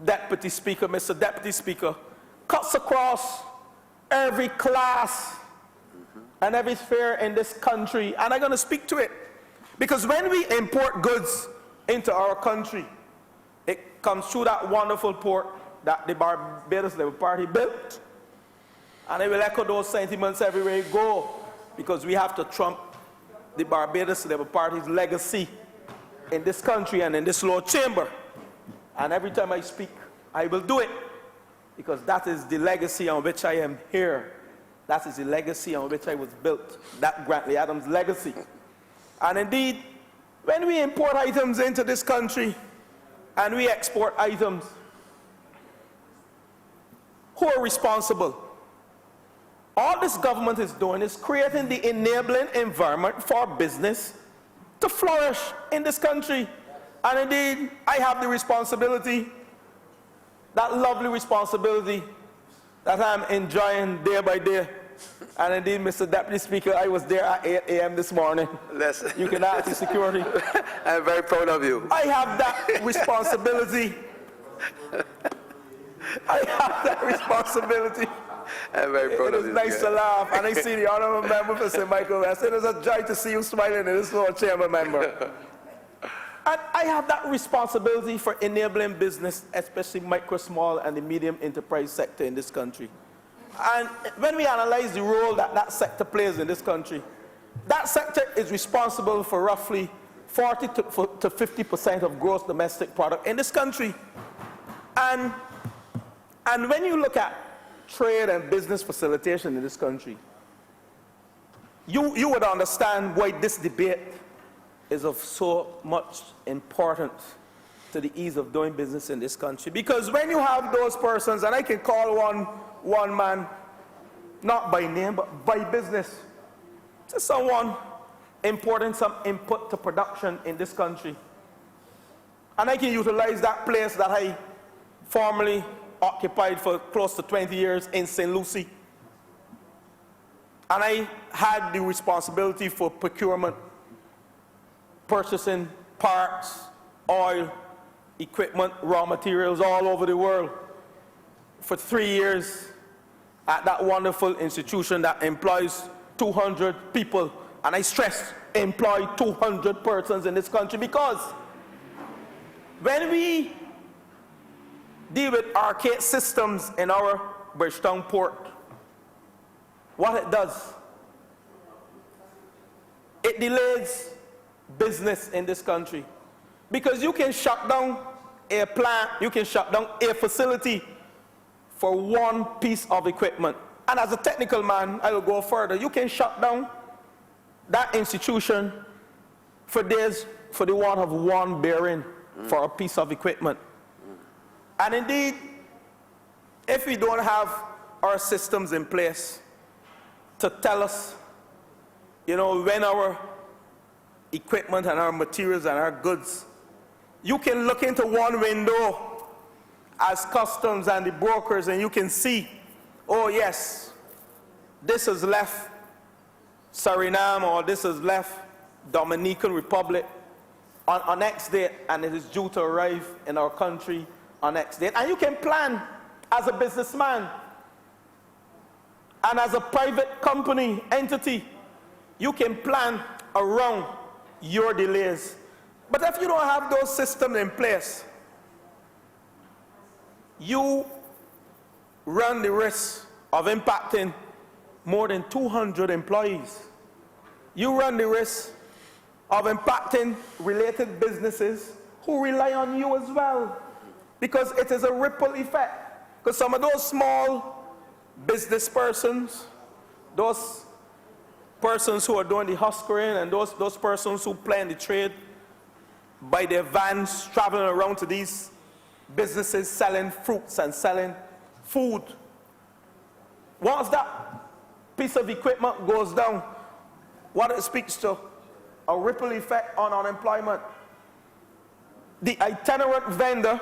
Deputy Speaker, Mr. Deputy Speaker, cuts across every class and every sphere in this country. And I'm going to speak to it. Because when we import goods into our country, it comes through that wonderful port that the Barbados Labour Party built. And I will echo those sentiments everywhere you go, because we have to trump the Barbados Labour Party's legacy in this country and in this Lord Chamber. And every time I speak, I will do it, because that is the legacy on which I am here. That is the legacy on which I was built, that Grantley Adams legacy. And indeed, when we import items into this country and we export items, who are responsible? All this government is doing is creating the enabling environment for business to flourish in this country. And indeed, I have the responsibility, that lovely responsibility that I'm enjoying day by day. And indeed, Mr. Deputy Speaker, I was there at 8 a.m. this morning. You can ask the security. I'm very proud of you. I have that responsibility. I have that responsibility. I'm very proud of you. It is nice to laugh. And I see the Honourable Member for St. Michael West. It is a joy to see you smiling in this Lord Chamber, member. And I have that responsibility for enabling business, especially micro, small, and the medium enterprise sector in this country. And when we analyze the role that that sector plays in this country, that sector is responsible for roughly 40 to 50% of gross domestic product in this country. And when you look at trade and business facilitation in this country, you would understand why this debate is of so much importance to the ease of doing business in this country. Because when you have those persons, and I can call one man, not by name, but by business, to someone importing some input to production in this country. And I can utilize that place that I formerly occupied for close to 20 years in St. Lucie. And I had the responsibility for procurement, purchasing parts, oil, equipment, raw materials all over the world for 3 years at that wonderful institution that employs 200 people. And I stress, employ 200 persons in this country, because when we deal with archaic systems in our Bridgetown port, what it does, it delays business in this country. Because you can shut down a plant, you can shut down a facility for one piece of equipment. And as a technical man, I will go further. You can shut down that institution for days for the want of one bearing for a piece of equipment. And indeed, if we don't have our systems in place to tell us, you know, when our equipment and our materials and our goods, you can look into one window as customs and the brokers and you can see, oh yes, this has left Suriname or this has left Dominican Republic on X date and it is due to arrive in our country on X date. And you can plan as a businessman and as a private company entity, you can plan around your delays. But if you don't have those systems in place, you run the risk of impacting more than 200 employees. You run the risk of impacting related businesses who rely on you as well, because it is a ripple effect. Because some of those small business persons, those persons who are doing the huskering and those persons who play in the trade by their vans traveling around to these businesses selling fruits and selling food. Once that piece of equipment goes down, what it speaks to? A ripple effect on unemployment. The itinerant vendor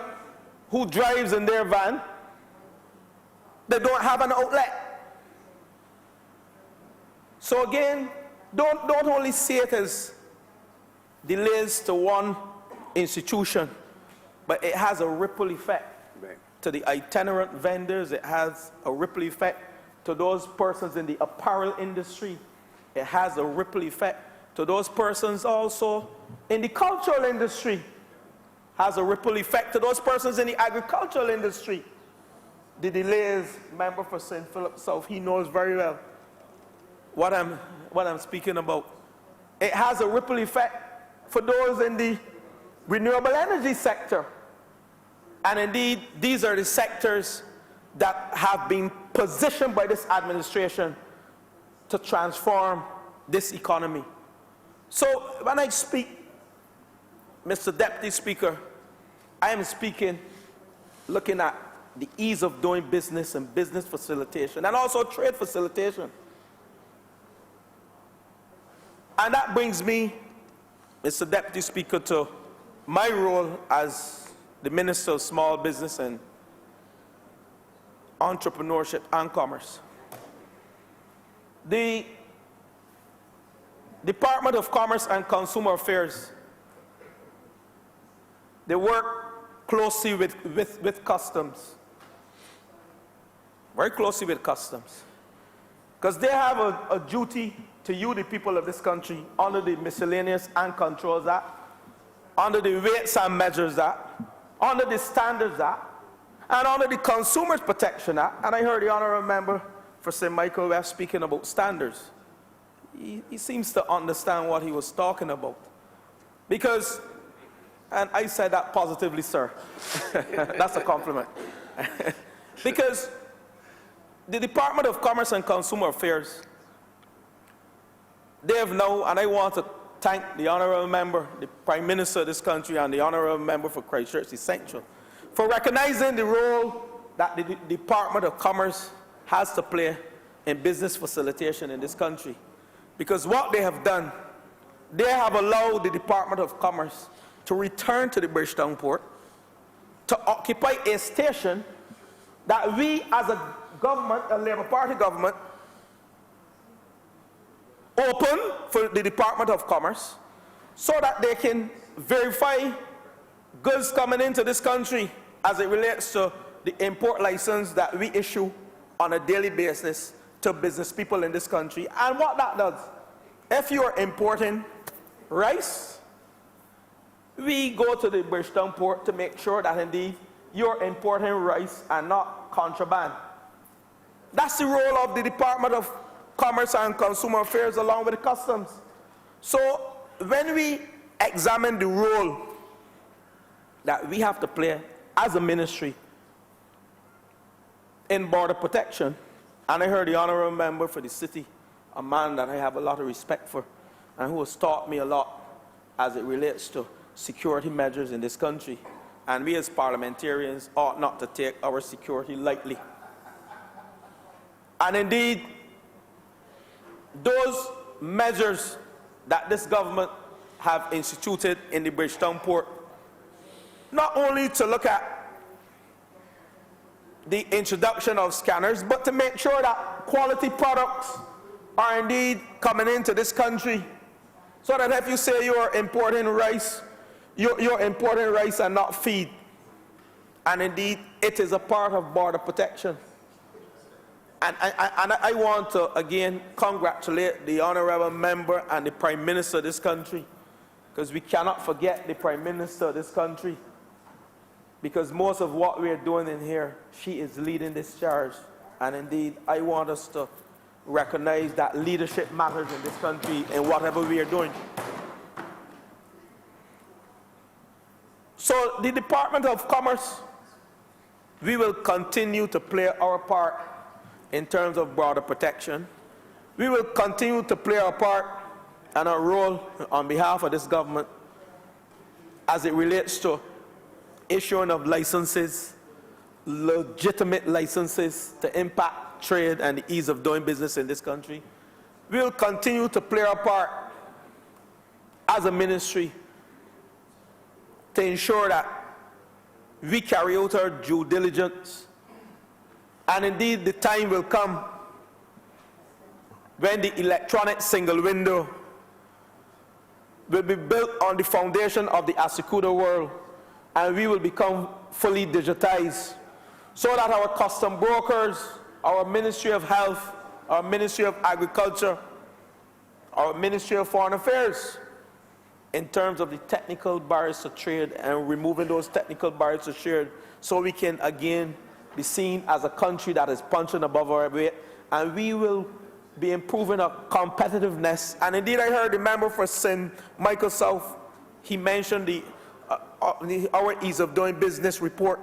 who drives in their van, they don't have an outlet. So again, don't only see it as delays to one institution, but it has a ripple effect to the itinerant vendors. It has a ripple effect to those persons in the apparel industry. It has a ripple effect to those persons also in the cultural industry. Has a ripple effect to those persons in the agricultural industry. The delays, member for St. Philip South, he knows very well what I'm speaking about. It has a ripple effect for those in the renewable energy sector. And indeed, these are the sectors that have been positioned by this administration to transform this economy. So when I speak, Mr. Deputy Speaker, I am speaking looking at the ease of doing business and business facilitation and also trade facilitation. And that brings me, Mr. Deputy Speaker, to my role as the Minister of Small Business and Entrepreneurship and Commerce. The Department of Commerce and Consumer Affairs, they work closely with customs, very closely with customs, because they have a duty to you, the people of this country, under the Miscellaneous and Controls Act, under the Weights and Measures Act, under the Standards Act, and under the Consumers Protection Act. And I heard the Honourable Member for St. Michael West speaking about standards. He seems to understand what he was talking about. Because, and I said that positively, sir. That's a compliment. Because the Department of Commerce and Consumer Affairs, they have now, and I want to thank the Honourable Member, the Prime Minister of this country, and the Honourable Member for Christchurch Central, for recognizing the role that the Department of Commerce has to play in business facilitation in this country. Because what they have done, they have allowed the Department of Commerce to return to the Bridgetown port, to occupy a station that we as a government, a Labour Party government, open for the Department of Commerce so that they can verify goods coming into this country as it relates to the import license that we issue on a daily basis to business people in this country. And what that does, if you are importing rice, we go to the Bridgetown port to make sure that indeed you're importing rice and not contraband. That's the role of the Department of Commerce and Consumer Affairs along with the customs. So when we examine the role that we have to play as a ministry in border protection. And I heard the honourable member for the city, a man that I have a lot of respect for, and who has taught me a lot as it relates to security measures in this country. And we as parliamentarians ought not to take our security lightly. And indeed, those measures that this government have instituted in the Bridgetown port, not only to look at the introduction of scanners, but to make sure that quality products are indeed coming into this country, so that if you say you're importing rice, you're importing rice and not feed. And indeed, it is a part of border protection. And I want to again congratulate the honourable member and the Prime Minister of this country, because we cannot forget the Prime Minister of this country, because most of what we are doing in here, she is leading this charge. And indeed, I want us to recognize that leadership matters in this country in whatever we are doing. So the Department of Commerce, we will continue to play our part in terms of border protection. We will continue to play our part and our role on behalf of this government as it relates to issuing of licenses, legitimate licenses to impact trade and the ease of doing business in this country. We will continue to play our part as a ministry to ensure that we carry out our due diligence. And indeed, the time will come when the electronic single window will be built on the foundation of the Asikuda world, and we will become fully digitized, so that our custom brokers, our Ministry of Health, our Ministry of Agriculture, our Ministry of Foreign Affairs, in terms of the technical barriers to trade and removing those technical barriers to trade, so we can again be seen as a country that is punching above our weight, and we will be improving our competitiveness. And indeed, I heard the member for St. Michael South, he mentioned our ease of doing business report,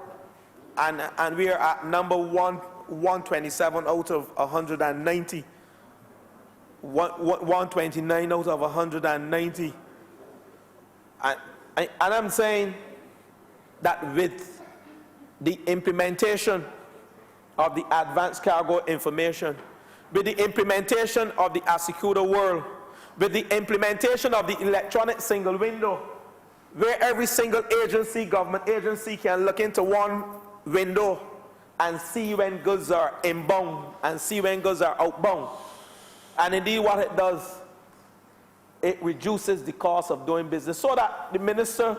and we are at number 127 out of 190, 129 out of 190. And I'm saying that with the implementation of the advanced cargo information, with the implementation of the Asikuda world, with the implementation of the electronic single window, where every single agency, government agency, can look into one window and see when goods are inbound and see when goods are outbound. And indeed, what it does, it reduces the cost of doing business, so that the minister,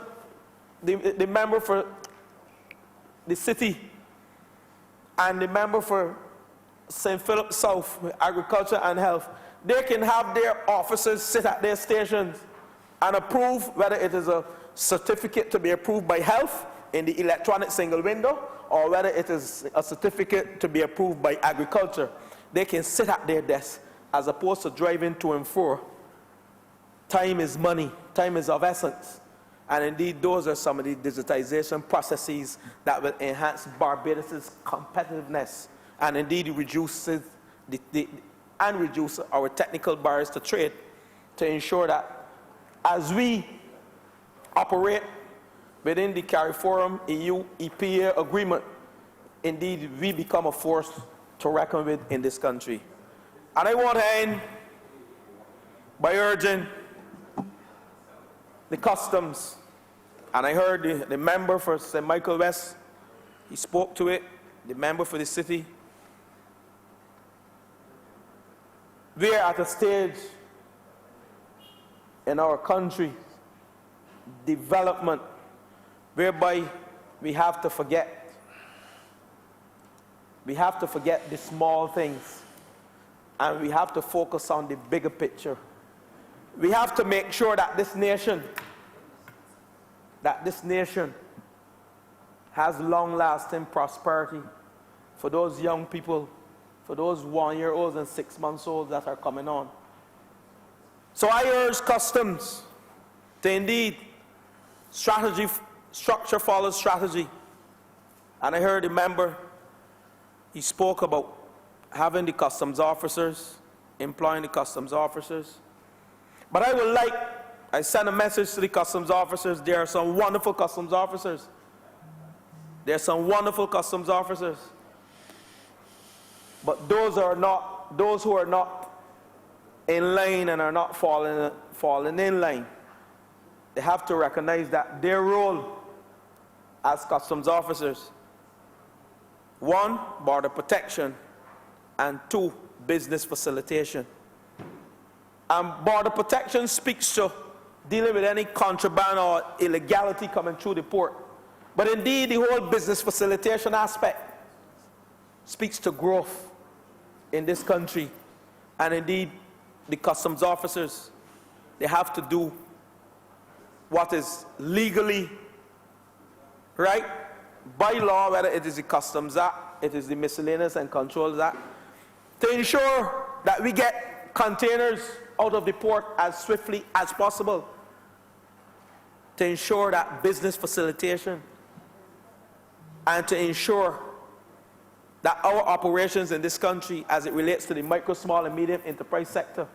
the member for the city, and the member for St. Philip South, Agriculture and Health, they can have their officers sit at their stations and approve whether it is a certificate to be approved by health in the electronic single window, or whether it is a certificate to be approved by agriculture. They can sit at their desk as opposed to driving to and fro. Time is money. Time is of essence. And indeed, those are some of the digitization processes that will enhance Barbados' competitiveness, and indeed reduces reduce our technical barriers to trade, to ensure that as we operate within the CARIFORUM EU EPA agreement, indeed we become a force to reckon with in this country. And I want to end by urging the customs, and I heard the member for St. Michael West, he spoke to it, the member for the city. We are at a stage in our country, development, whereby we have to forget the small things, and we have to focus on the bigger picture. We have to make sure that this nation has long-lasting prosperity for those young people, for those 1-year-olds and 6-month-olds that are coming on. So I urge customs to indeed structure follows strategy. And I heard a member, he spoke about having the customs officers, employing the customs officers. But I send a message to the customs officers. There are some wonderful customs officers. There are some wonderful customs officers. But those who are not in line and are not falling in line, they have to recognize that their role as customs officers, 1, border protection, and 2, business facilitation. Border protection speaks to dealing with any contraband or illegality coming through the port. But indeed, the whole business facilitation aspect speaks to growth in this country. And indeed, the customs officers, they have to do what is legally right by law, whether it is the Customs Act, it is the Miscellaneous and Controls Act, to ensure that we get containers out of the port as swiftly as possible, to ensure that business facilitation, and to ensure that our operations in this country, as it relates to the micro, small, and medium enterprise sector,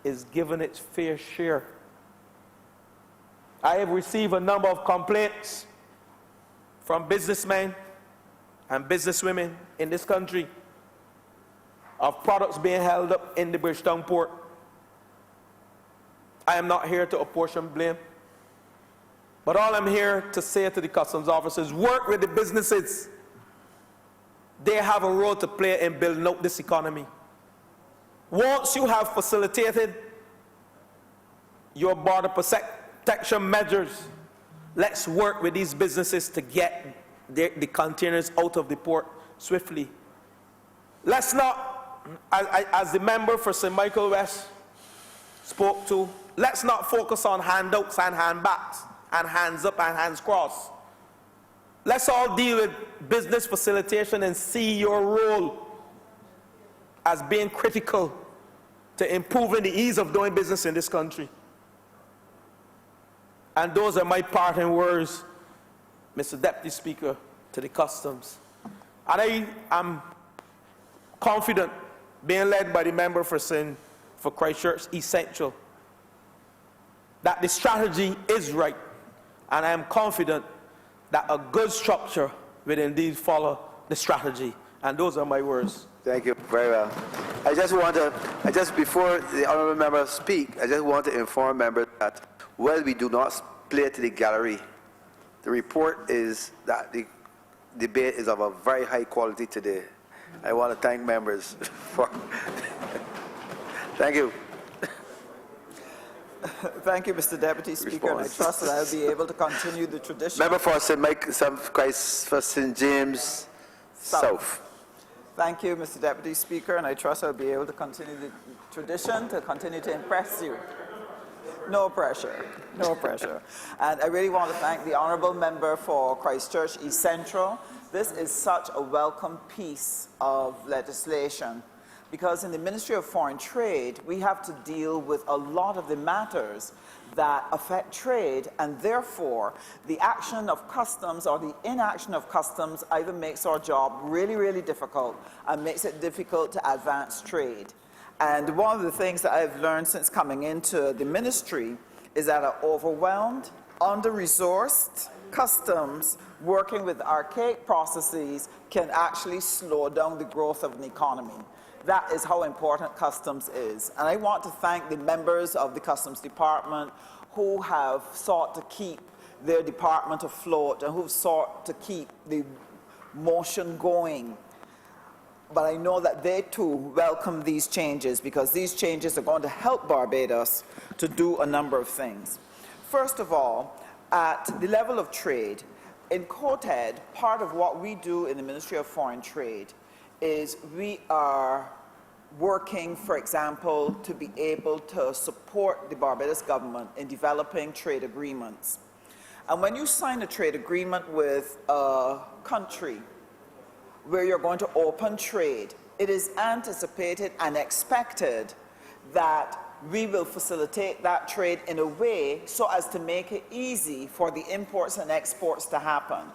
is given its fair share. I have received a number of complaints from businessmen and businesswomen in this country of products being held up in the Bridgetown port. I am not here to apportion blame, but all I'm here to say to the customs officers, work with the businesses. They have a role to play in building out this economy. Once you have facilitated your border protection measures, let's work with these businesses to get the containers out of the port swiftly. Let's not, as the member for St. Michael West spoke to, let's not focus on handouts and handbacks and hands up and hands crossed. Let's all deal with business facilitation and see your role as being critical to improving the ease of doing business in this country. And those are my parting words, Mr. Deputy Speaker, to the Customs. And I am confident, being led by the member for Christchurch East Central, that the strategy is right. And I am confident that a good structure will indeed follow the strategy. And those are my words. Thank you very well. Before the honourable member speak, I just want to inform members that while we do not play to the gallery, the report is that the debate is of a very high quality today. I want to thank members for. Thank you. Thank you, Mr. Deputy Speaker, and I trust that I'll be able to continue the tradition. Member for St. James South. Thank you, Mr. Deputy Speaker, and I trust I'll be able to continue the tradition, to continue to impress you. No pressure, no pressure. And I really want to thank the Honourable Member for Christchurch East Central. This is such a welcome piece of legislation, because in the Ministry of Foreign Trade, we have to deal with a lot of the matters that affect trade, and therefore the action of customs or the inaction of customs either makes our job really, really difficult and makes it difficult to advance trade. And one of the things that I've learned since coming into the ministry is that an overwhelmed, under-resourced customs working with archaic processes can actually slow down the growth of an economy. That is how important customs is. And I want to thank the members of the Customs Department who have sought to keep their department afloat and who've sought to keep the motion going. But I know that they too welcome these changes, because these changes are going to help Barbados to do a number of things. First of all, at the level of trade, in COTED, part of what we do in the Ministry of Foreign Trade is we are working, for example, to be able to support the Barbados government in developing trade agreements. And when you sign a trade agreement with a country where you're going to open trade, it is anticipated and expected that we will facilitate that trade in a way so as to make it easy for the imports and exports to happen.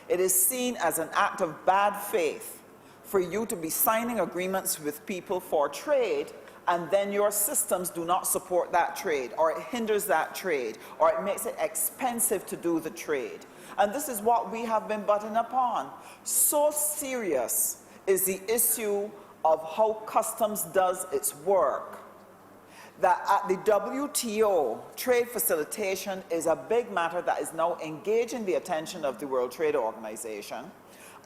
It is seen as an act of bad faith for you to be signing agreements with people for trade, and then your systems do not support that trade, or it hinders that trade, or it makes it expensive to do the trade. And this is what we have been butting upon. So serious is the issue of how customs does its work that at the WTO, trade facilitation is a big matter that is now engaging the attention of the World Trade Organization.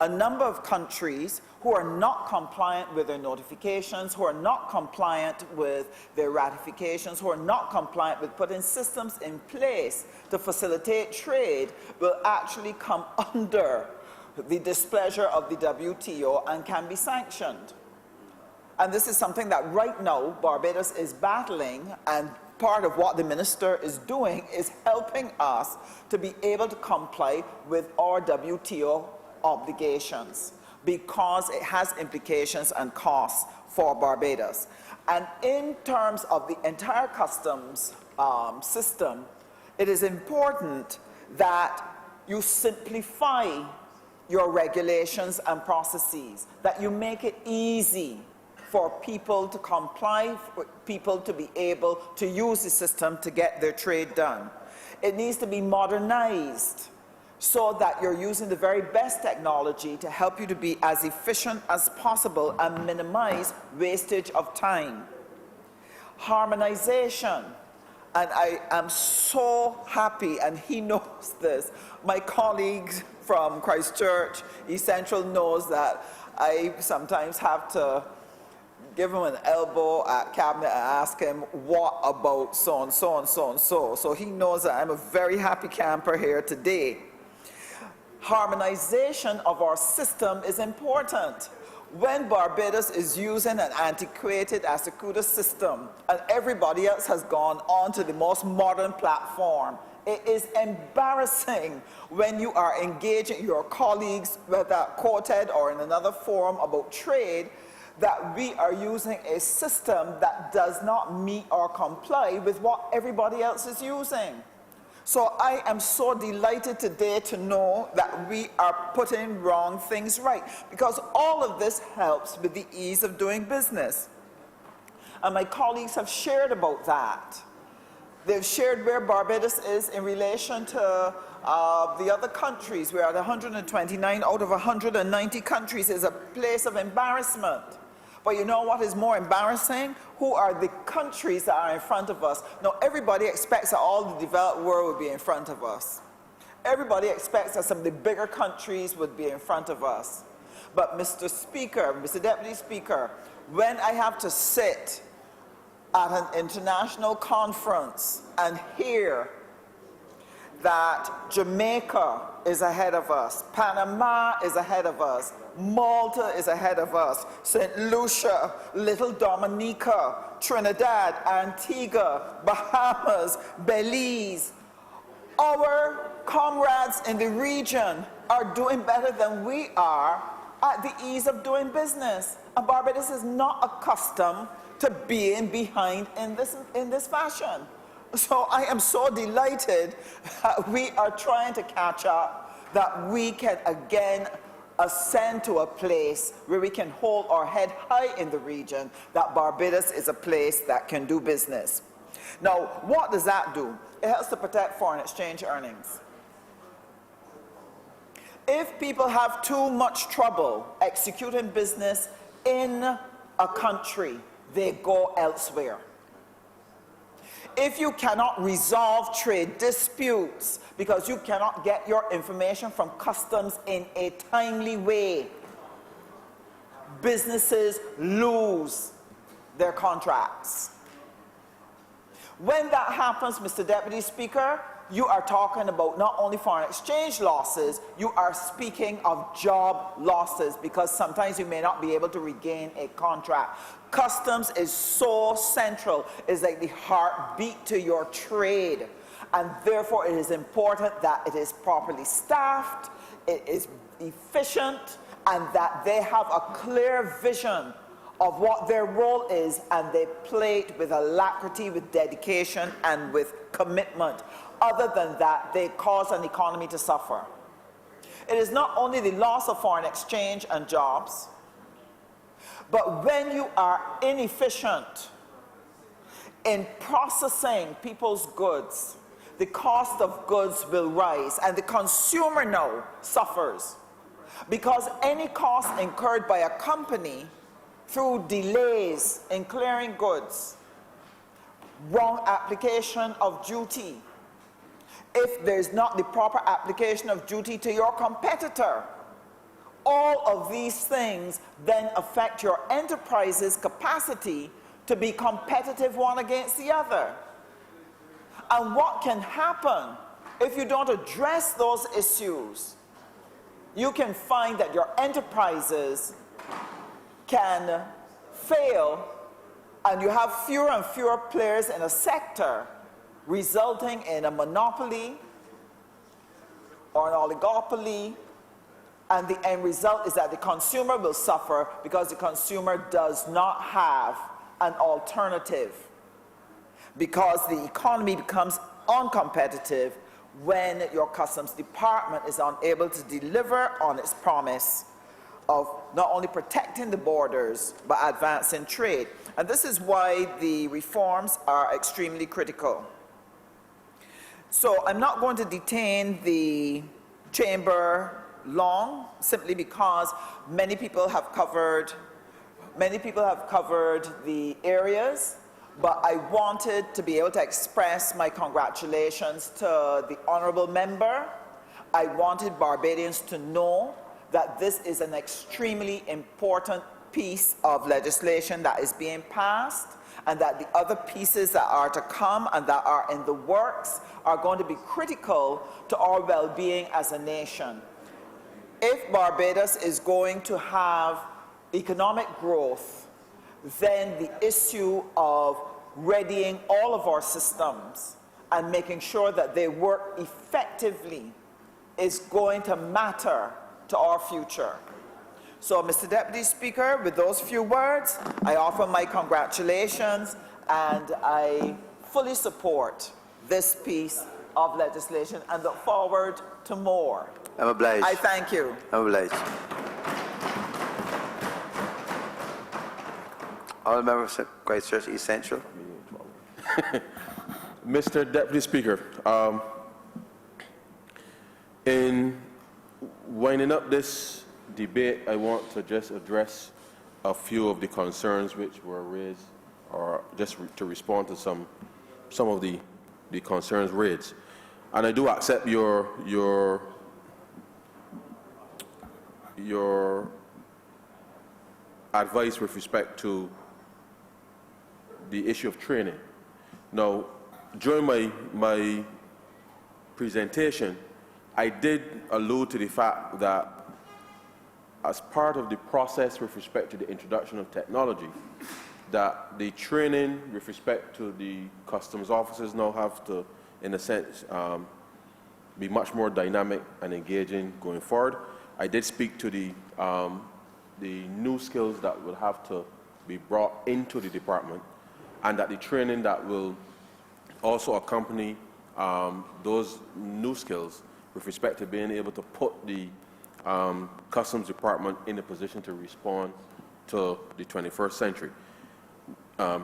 A number of countries who are not compliant with their notifications, who are not compliant with their ratifications, who are not compliant with putting systems in place to facilitate trade will actually come under the displeasure of the WTO and can be sanctioned. And this is something that right now Barbados is battling, and part of what the minister is doing is helping us to be able to comply with our WTO obligations, because it has implications and costs for Barbados. And in terms of the entire customs system, it is important that you simplify your regulations and processes, that you make it easy for people to comply, for people to be able to use the system to get their trade done. It needs to be modernized so that you're using the very best technology to help you to be as efficient as possible and minimize wastage of time. Harmonization, and I am so happy, and he knows this. My colleagues from Christchurch, East Central knows that I sometimes have to give him an elbow at cabinet and ask him, what about so and so and so and so? So he knows that I'm a very happy camper here today. Harmonization of our system is important. When Barbados is using an antiquated Asakuda system and everybody else has gone on to the most modern platform, it is embarrassing when you are engaging your colleagues, whether at Quartet or in another forum about trade, that we are using a system that does not meet or comply with what everybody else is using. So I am so delighted today to know that we are putting wrong things right, because all of this helps with the ease of doing business. And my colleagues have shared about that. They've shared where Barbados is in relation to the other countries. We're at 129 out of 190 countries. Is a place of embarrassment. But you know what is more embarrassing? Who are the countries that are in front of us? Now, everybody expects that all the developed world would be in front of us. Everybody expects that some of the bigger countries would be in front of us. But Mr. Speaker, Mr. Deputy Speaker, when I have to sit at an international conference and hear that Jamaica is ahead of us, Panama is ahead of us, Malta is ahead of us, St. Lucia, Little Dominica, Trinidad, Antigua, Bahamas, Belize. Our comrades in the region are doing better than we are at the ease of doing business. And Barbados is not accustomed to being behind in this fashion. So I am so delighted that we are trying to catch up, that we can again ascend to a place where we can hold our head high in the region, that Barbados is a place that can do business. Now, what does that do? It helps to protect foreign exchange earnings. If people have too much trouble executing business in a country, they go elsewhere. If you cannot resolve trade disputes because you cannot get your information from customs in a timely way, businesses lose their contracts. When that happens, Mr. Deputy Speaker, you are talking about not only foreign exchange losses, you are speaking of job losses, because sometimes you may not be able to regain a contract. Customs is so central, it's like the heartbeat to your trade, and therefore it is important that it is properly staffed, it is efficient, and that they have a clear vision of what their role is, and they play it with alacrity, with dedication, and with commitment. Other than that, they cause an economy to suffer. It is not only the loss of foreign exchange and jobs, but when you are inefficient in processing people's goods, the cost of goods will rise, and the consumer now suffers, because any cost incurred by a company through delays in clearing goods, wrong application of duty, if there's not the proper application of duty to your competitor, all of these things then affect your enterprise's capacity to be competitive one against the other. And what can happen if you don't address those issues? You can find that your enterprises can fail, and you have fewer and fewer players in a sector, resulting in a monopoly or an oligopoly, and the end result is that the consumer will suffer because the consumer does not have an alternative, because the economy becomes uncompetitive when your customs department is unable to deliver on its promise of not only protecting the borders but advancing trade. And this is why the reforms are extremely critical. So I'm not going to detain the chamber long, simply because many people have covered the areas, but I wanted to be able to express my congratulations to the honourable member. I wanted Barbadians to know that this is an extremely important piece of legislation that is being passed, and that the other pieces that are to come and that are in the works are going to be critical to our well-being as a nation. If Barbados is going to have economic growth, then the issue of readying all of our systems and making sure that they work effectively is going to matter to our future. So, Mr. Deputy Speaker, with those few words, I offer my congratulations, and I fully support this piece of legislation and look forward to more. I'm obliged. I thank you. I'm obliged. All members of Christchurch East Central. Mr. Deputy Speaker, in winding up this debate, I want to just address a few of the concerns which were raised, or just to respond to some of the concerns raised. And I do accept your advice with respect to the issue of training. Now, during my presentation, I did allude to the fact that as part of the process with respect to the introduction of technology, that the training with respect to the customs officers now have to, in a sense, be much more dynamic and engaging going forward. I did speak to the new skills that will have to be brought into the department, and that the training that will also accompany those new skills with respect to being able to put the Customs Department in a position to respond to the 21st century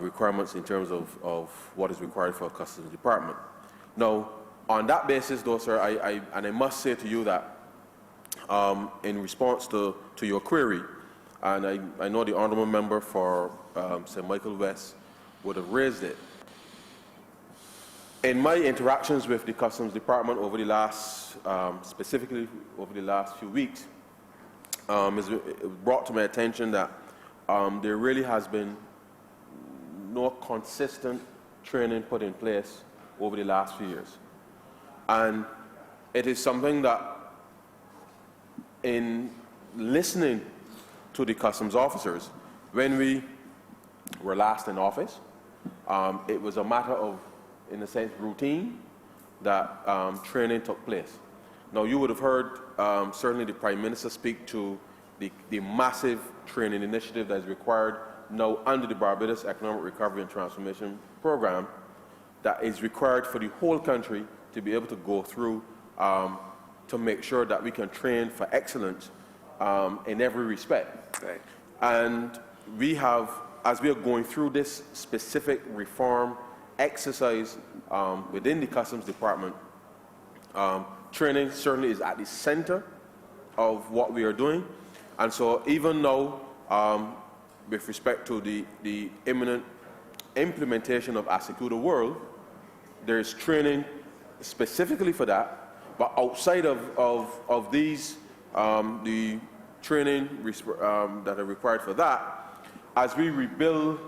requirements in terms of what is required for a Customs Department. Now, on that basis, though, sir, I must say to you that in response to your query, and I know the honourable member for St. Michael West would have raised it. In my interactions with the Customs Department over the last, specifically over the last few weeks, it brought to my attention that there really has been no consistent training put in place over the last few years. And it is something that, in listening to the customs officers, when we were last in office, it was a matter of, in a sense, routine that training took place. Now, you would have heard certainly the Prime Minister speak to the massive training initiative that is required now under the Barbados Economic Recovery and Transformation Program that is required for the whole country to be able to go through to make sure that we can train for excellence in every respect. Right. And we have, as we are going through this specific reform exercise within the Customs Department, training certainly is at the center of what we are doing. And so even now, with respect to the imminent implementation of Asecura World, there is training specifically for that. But outside of these, the training that are required for that, as we rebuild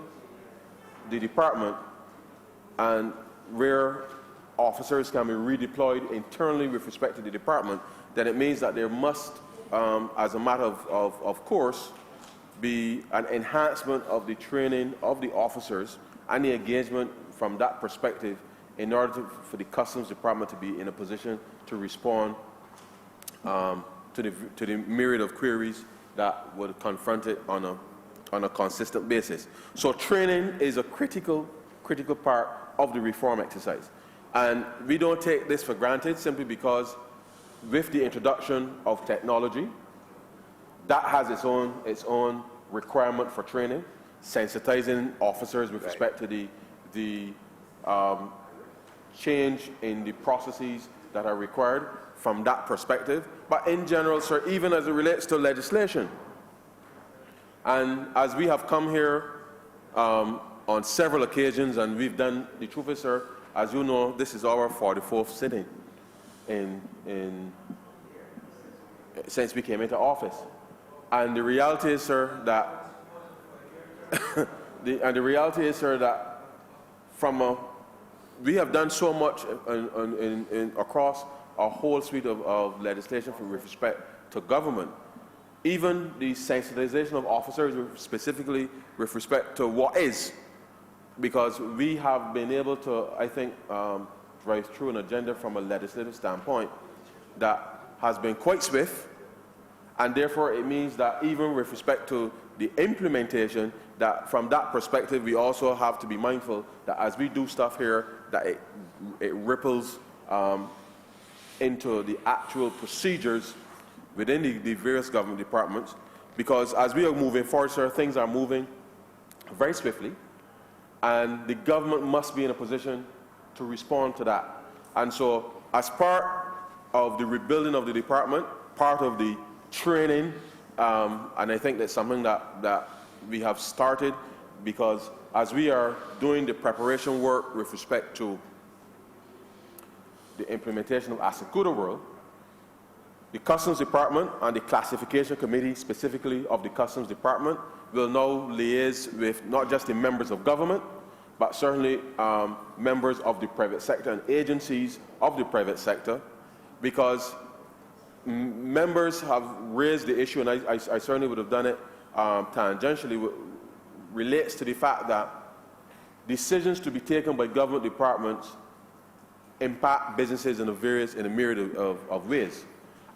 the department and where officers can be redeployed internally with respect to the department, then it means that there must, as a matter of course, be an enhancement of the training of the officers and the engagement from that perspective in order for the Customs Department to be in a position to respond to the myriad of queries that would confront it on a consistent basis. So training is a critical part of the reform exercise. And we don't take this for granted simply because with the introduction of technology, that has its own requirement for training, sensitizing officers with respect to the change in the processes that are required from that perspective. But in general, sir, even as it relates to legislation, and as we have come here on several occasions, and we've done, the truth is, sir, as you know, this is our 44th sitting since we came into office. And the reality is, sir, that we have done so much across a whole suite of legislation with respect to government. Even the sensitization of officers, specifically with respect to what is, because we have been able to, I think, drive through an agenda from a legislative standpoint that has been quite swift, and therefore it means that even with respect to the implementation, that from that perspective we also have to be mindful that as we do stuff here, that it ripples into the actual procedures within the various government departments, because as we are moving forward, sir, things are moving very swiftly, and the government must be in a position to respond to that. And so as part of the rebuilding of the department, part of the training, and I think that's something that we have started, because as we are doing the preparation work with respect to the implementation of Asecura World, the Customs Department and the Classification Committee, specifically of the Customs Department, will now liaise with not just the members of government, but certainly members of the private sector and agencies of the private sector, because members have raised the issue, and I certainly would have done it tangentially, relates to the fact that decisions to be taken by government departments impact businesses in a myriad of ways.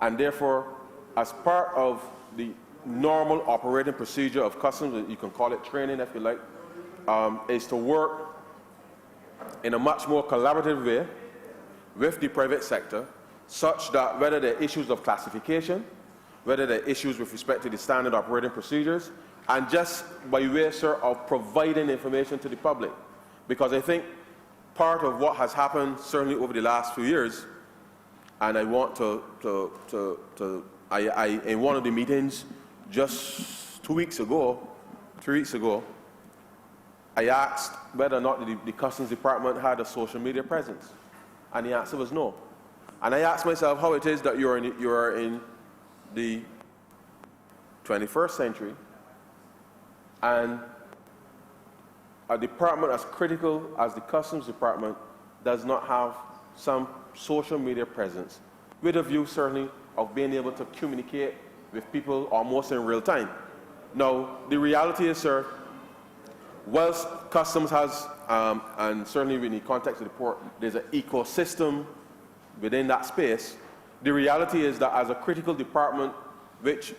And therefore, as part of the normal operating procedure of customs, you can call it training if you like, is to work in a much more collaborative way with the private sector, such that whether there are issues of classification, whether there are issues with respect to the standard operating procedures, and just by way, sir, of providing information to the public. Because I think part of what has happened, certainly over the last few years, and I want in one of the meetings just 3 weeks ago, I asked whether or not the Customs Department had a social media presence, and the answer was no. And I asked myself how it is that you are in the 21st century, and a department as critical as the Customs Department does not have some social media presence, with a view certainly of being able to communicate with people almost in real time. Now, the reality is, sir, whilst Customs has, and certainly in the context of the port, there's an ecosystem within that space, the reality is that as a critical department, which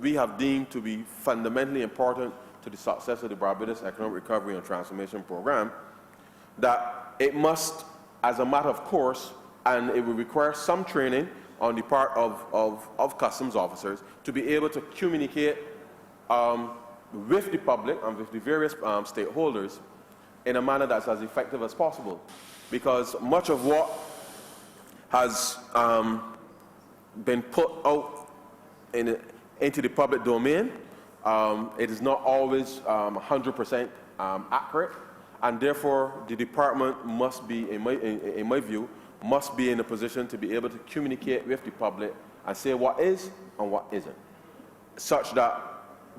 we have deemed to be fundamentally important to the success of the Barbados Economic Recovery and Transformation Program, that it must, as a matter of course, and it will require some training on the part of customs officers to be able to communicate with the public and with the various stakeholders in a manner that's as effective as possible. Because much of what has been put out into the public domain, it is not always 100% accurate, and therefore the department must be, in my view, must be in a position to be able to communicate with the public and say what is and what isn't, such that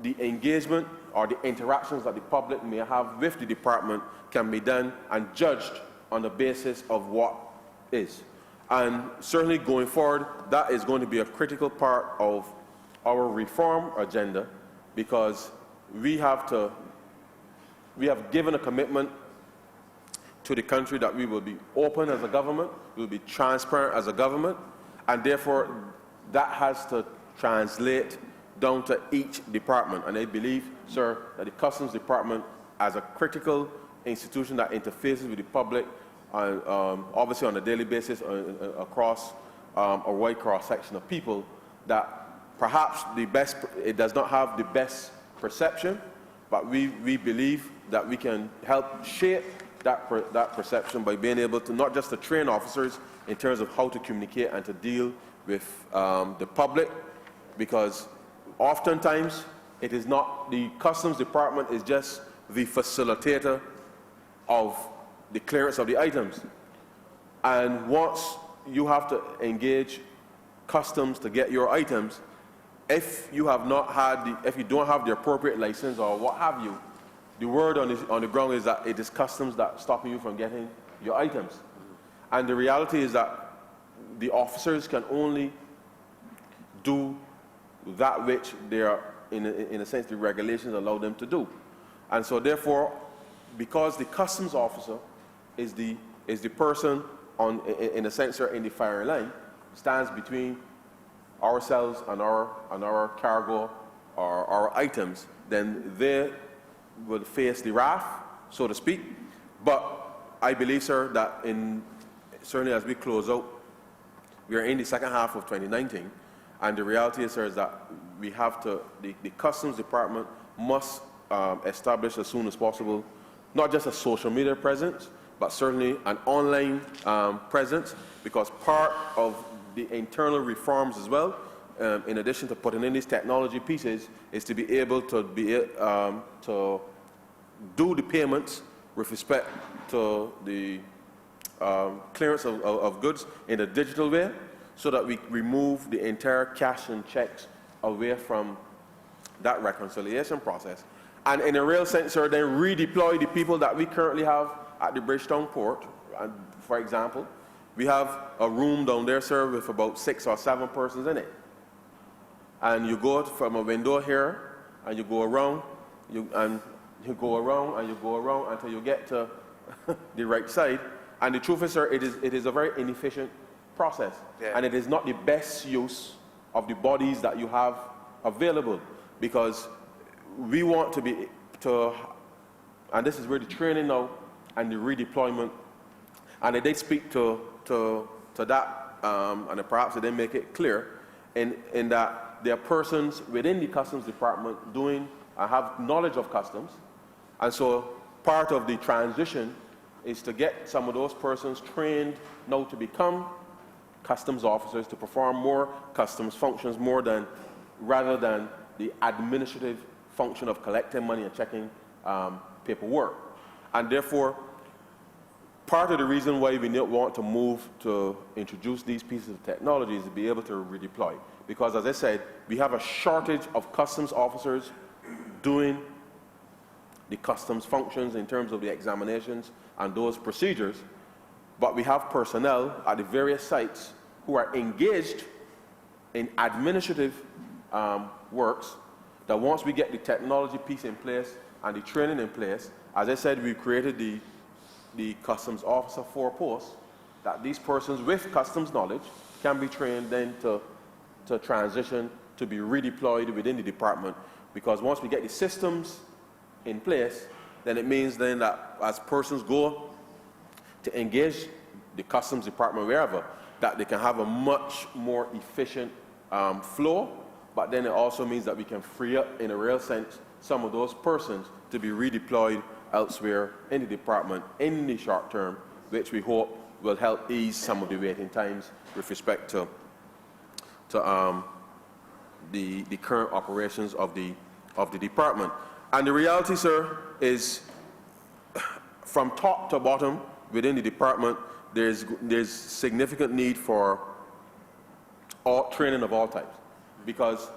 the engagement or the interactions that the public may have with the department can be done and judged on the basis of what is. And certainly going forward, that is going to be a critical part of our reform agenda, because we have given a commitment to the country that we will be open as a government, we will be transparent as a government, and therefore that has to translate down to each department. And I believe, sir, that the Customs Department, as a critical institution that interfaces with the public, obviously on a daily basis across a wide cross-section of people, that perhaps it does not have the best perception, but we believe that we can help shape that perception by being able to not just to train officers in terms of how to communicate and to deal with the public, because oftentimes it is not, the Customs Department is just the facilitator of the clearance of the items. And once you have to engage customs to get your items, if you have not had if you don't have the appropriate license or what have you, the word on the ground is that it is customs that's stopping you from getting your items. And the reality is that the officers can only do that which they are, in a sense, the regulations allow them to do. And so therefore, because the customs officer is the person in a sense, in the firing line, stands between ourselves and our cargo or our items, then they will face the wrath, so to speak. But I believe, sir, that certainly as we close out, we are in the second half of 2019, and the reality is, sir, is that we have to, the Customs Department must establish as soon as possible not just a social media presence, but certainly an online presence, because part of the internal reforms as well, in addition to putting in these technology pieces, is to be able to to do the payments with respect to the clearance of goods in a digital way, so that we remove the entire cash and checks away from that reconciliation process. And in a real sense, sir, then redeploy the people that we currently have at the Bridgetown port. And for example, we have a room down there, sir, with about 6 or 7 persons in it. And you go from a window here, and you go around, and you go around, and you go around until you get to the right side. And the truth is, sir, it is a very inefficient process. Yeah. And it is not the best use of the bodies that you have available, because we want and this is where the training now and the redeployment, and they speak to that, and perhaps they didn't make it clear, in that there are persons within the Customs Department have knowledge of customs, and so part of the transition is to get some of those persons trained now to become customs officers, to perform more customs functions rather than the administrative function of collecting money and checking paperwork. And therefore, part of the reason why we want to move to introduce these pieces of technology is to be able to redeploy. Because as I said, we have a shortage of customs officers doing the customs functions in terms of the examinations and those procedures, but we have personnel at the various sites who are engaged in administrative works, that once we get the technology piece in place and the training in place, as I said, we created the customs officer 4 posts, that these persons with customs knowledge can be trained then to transition to be redeployed within the department. Because once we get the systems in place, then it means then that as persons go to engage the Customs Department wherever, that they can have a much more efficient flow, but then it also means that we can free up, in a real sense, some of those persons to be redeployed elsewhere in the department in the short term, which we hope will help ease some of the waiting times with respect to the current operations of the department. And the reality, sir, is from top to bottom within the department, there's significant need for training of all types, because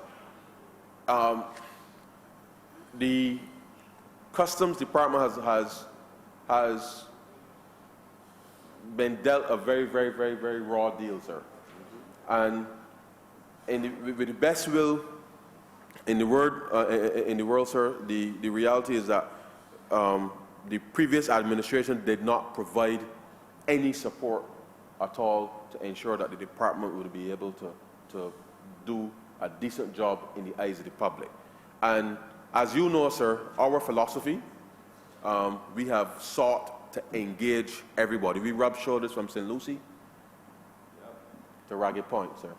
the Customs Department has been dealt a very, very, very, very raw deal, sir. And with the best will in the world, sir, the reality is that the previous administration did not provide any support at all to ensure that the department would be able to do a decent job in the eyes of the public. And as you know, sir, our philosophy, we have sought to engage everybody. We rub shoulders from St. Lucie to Ragged Point, sir.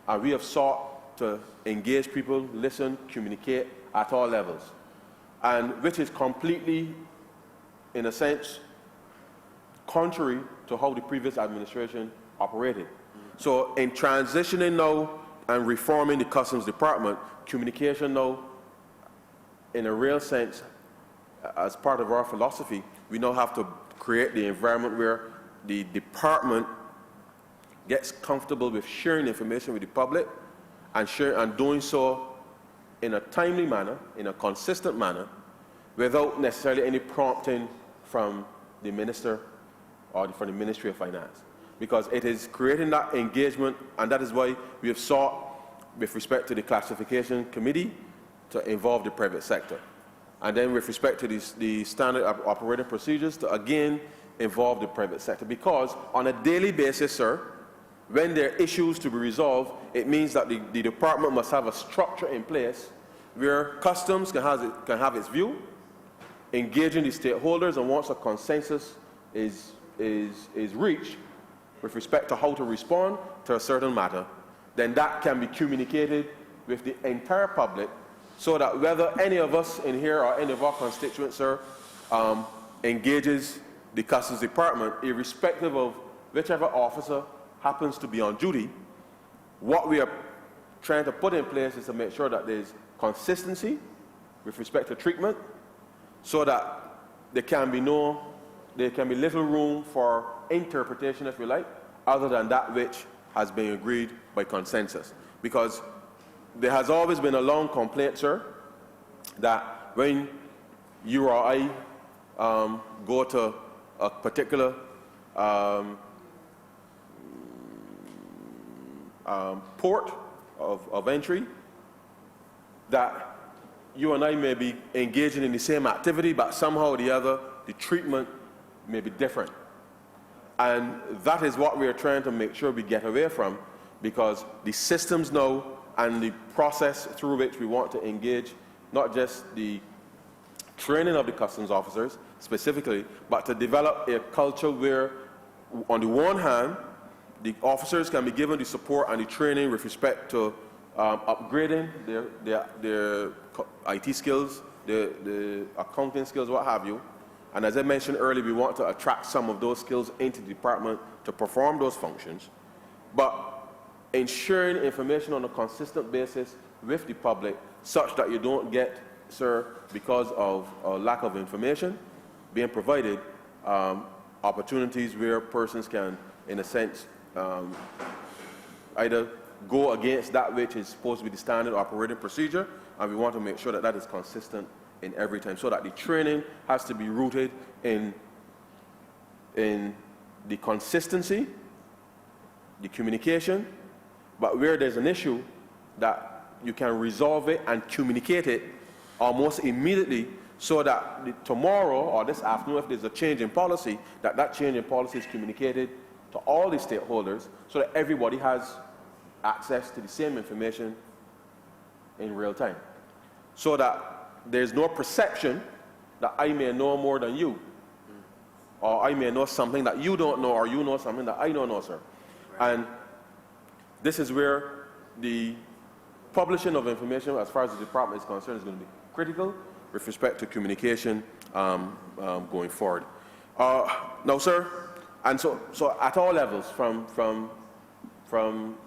And we have sought to engage people, listen, communicate at all levels. And which is completely, in a sense, contrary to how the previous administration operated. So in transitioning now and reforming the Customs Department, communication now, in a real sense, as part of our philosophy, we now have to create the environment where the department gets comfortable with sharing information with the public and doing so in a timely manner, in a consistent manner, without necessarily any prompting from the minister or from the Ministry of Finance. Because it is creating that engagement, and that is why we have sought, with respect to the classification committee, to involve the private sector. And then with respect to the standard operating procedures, to again involve the private sector. Because on a daily basis, sir, when there are issues to be resolved, it means that the department must have a structure in place where customs can have its view, engaging the stakeholders, and once a consensus is reached with respect to how to respond to a certain matter, then that can be communicated with the entire public, so that whether any of us in here or any of our constituents, sir, engages the Customs Department, irrespective of whichever officer happens to be on duty, what we are trying to put in place is to make sure that there's consistency with respect to treatment, so that there can be little room for interpretation, if you like, other than that which has been agreed by consensus. Because there has always been a long complaint, sir, that when you or I go to a particular port of entry, that you and I may be engaging in the same activity, but somehow or the other, the treatment may be different. And that is what we are trying to make sure we get away from, because the systems now and the process through which we want to engage, not just the training of the customs officers specifically, but to develop a culture where, on the one hand, the officers can be given the support and the training with respect to upgrading their IT skills, the accounting skills, what have you. And as I mentioned earlier, we want to attract some of those skills into the department to perform those functions. But ensuring information on a consistent basis with the public, such that you don't get, sir, because of a lack of information being provided, opportunities where persons can, in a sense, either go against that which is supposed to be the standard operating procedure, and we want to make sure that that is consistent in every time, so that the training has to be rooted in the consistency, the communication, but where there's an issue, that you can resolve it and communicate it almost immediately, so that tomorrow or this afternoon, if there's a change in policy, that change in policy is communicated to all the stakeholders, so that everybody has access to the same information in real time. So that there's no perception that I may know more than you, or I may know something that you don't know, or you know something that I don't know, sir. And this is where the publishing of information, as far as the department is concerned, is going to be critical with respect to communication going forward. Now, sir, and so at all levels, from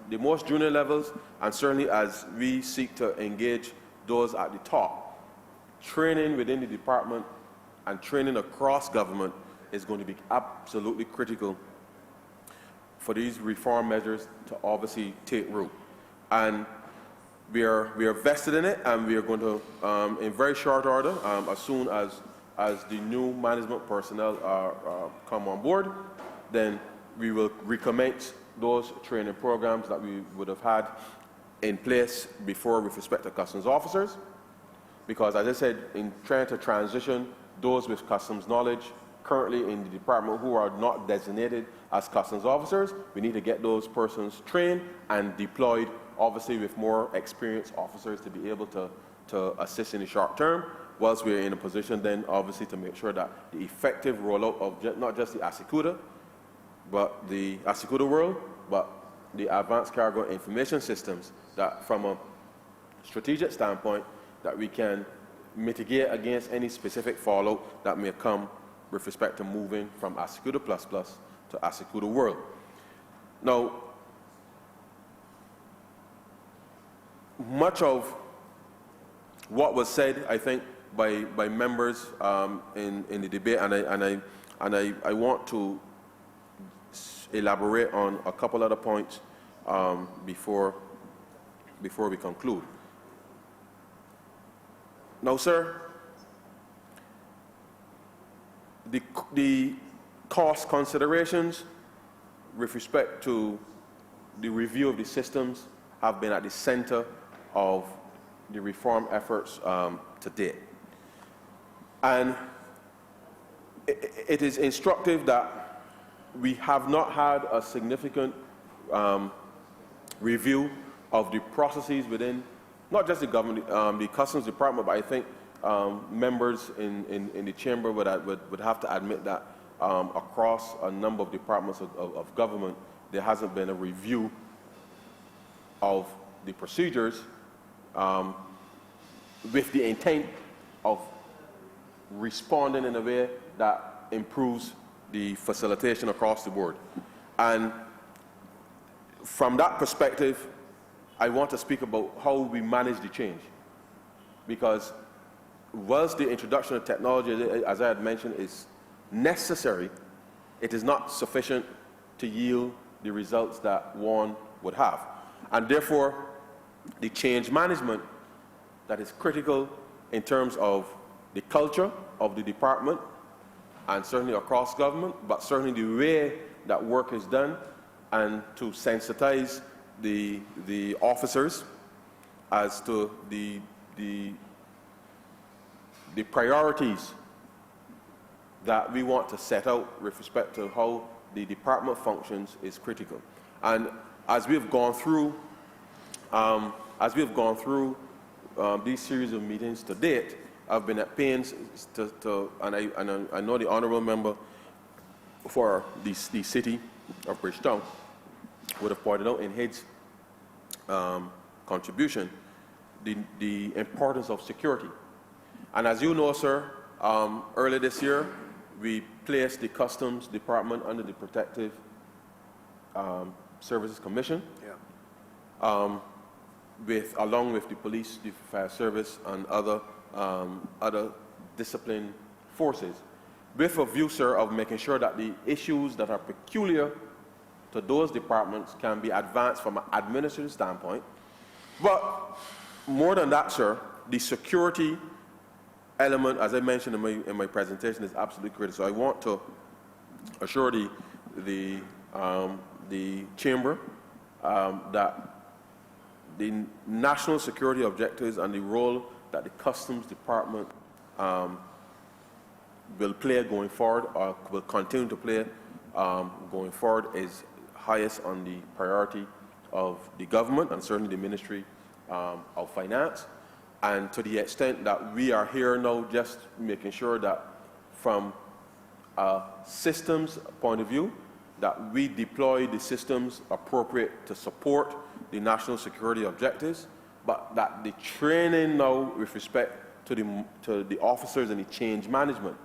the most junior levels, and certainly as we seek to engage those at the top, training within the department and training across government is going to be absolutely critical for these reform measures to obviously take root. And we are vested in it, and we are going to, in very short order, as soon as the new management personnel come on board, then we will recommence those training programs that we would have had in place before with respect to customs officers. Because, as I said, in trying to transition those with customs knowledge currently in the department who are not designated as customs officers, we need to get those persons trained and deployed, obviously with more experienced officers to be able to assist in the short term, whilst we're in a position then obviously to make sure that the effective rollout of not just the Asicuda, but the Asicuda world, but the advanced cargo information systems, that from a strategic standpoint, that we can mitigate against any specific fallout that may come with respect to moving from Asicuda Plus Plus to Asicuda World. Now, much of what was said, I think, by members in the debate, and I want to elaborate on a couple other points before we conclude. Now, sir, the cost considerations with respect to the review of the systems have been at the center of the reform efforts to date. And it is instructive that we have not had a significant review of the processes within not just the government, the Customs Department, but I think members in the chamber would have to admit that across a number of departments of government, there hasn't been a review of the procedures with the intent of responding in a way that improves the facilitation across the board. And from that perspective, I want to speak about how we manage the change. Because whilst the introduction of technology, as I had mentioned, is necessary, it is not sufficient to yield the results that one would have. And therefore, the change management that is critical in terms of the culture of the department, and certainly across government, but certainly the way that work is done, and to sensitize the officers as to the priorities that we want to set out with respect to how the department functions is critical. And as we have gone through, these series of meetings to date, I've been at pains and I know the honourable member for the city of Bridgetown would have pointed out in his contribution the importance of security. And as you know, sir, earlier this year, we placed the Customs Department under the Protective Services Commission, along with the police, the fire service, and other discipline forces, with a view, sir, of making sure that the issues that are peculiar to those departments can be advanced from an administrative standpoint. But more than that, sir, the security element, as I mentioned in my presentation, is absolutely critical. So I want to assure the chamber that the national security objectives and the role that the Customs Department will play going forward, or will continue to play going forward, is highest on the priority of the government and certainly the Ministry of Finance. And to the extent that we are here now just making sure that from a systems point of view, that we deploy the systems appropriate to support the national security objectives, but that the training now with respect to the officers and the change management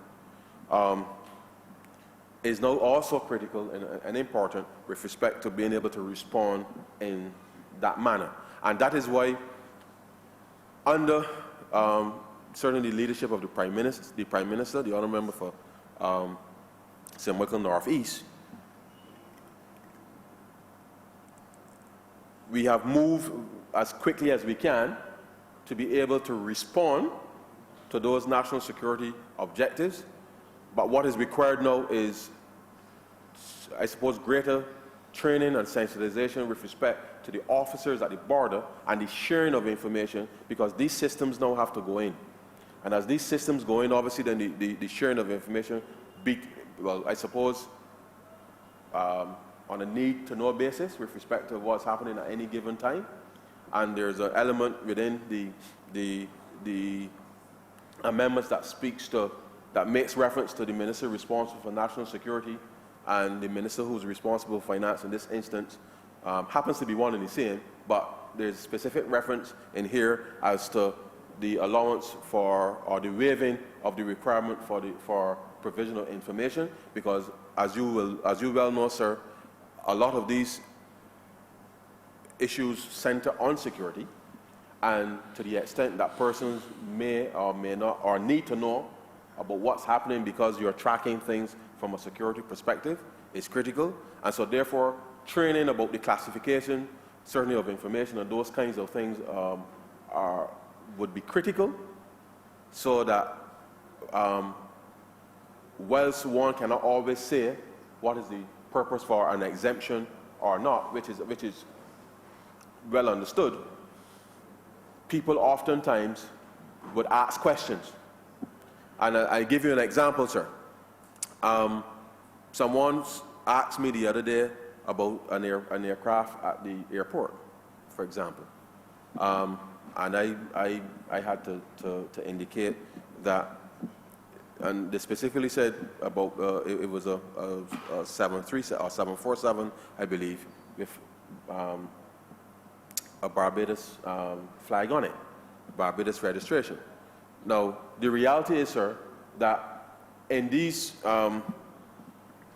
is now also critical and important with respect to being able to respond in that manner. And that is why under certainly the leadership of the Prime Minister, the Honourable Member for St. Michael North East, we have moved as quickly as we can to be able to respond to those national security objectives. But what is required now is, I suppose, greater training and sensitization with respect to the officers at the border and the sharing of information, because these systems now have to go in. And as these systems go in, obviously then the sharing of information, well, I suppose, on a need-to-know basis with respect to what's happening at any given time. And there's an element within the amendments that speaks to, that makes reference to the minister responsible for national security and the minister who's responsible for finance in this instance. Happens to be one and the same, but there's specific reference in here as to the allowance for, or the waiving of the requirement for provisional information, because as you well know, sir, a lot of these issues center on security, and to the extent that persons may or may not, or need to know about what's happening because you're tracking things from a security perspective is critical. And so therefore, training about the classification, certainly of information and those kinds of things would be critical, so that whilst one cannot always say what is the purpose for an exemption or not, which is well understood, people oftentimes would ask questions. And I give you an example, sir. Someone asked me the other day about an aircraft at the airport, for example. And I had to indicate that, and they specifically said about it was a 737 or 747, I believe, with a Barbados flag on it, Barbados registration. Now, the reality is, sir, that in these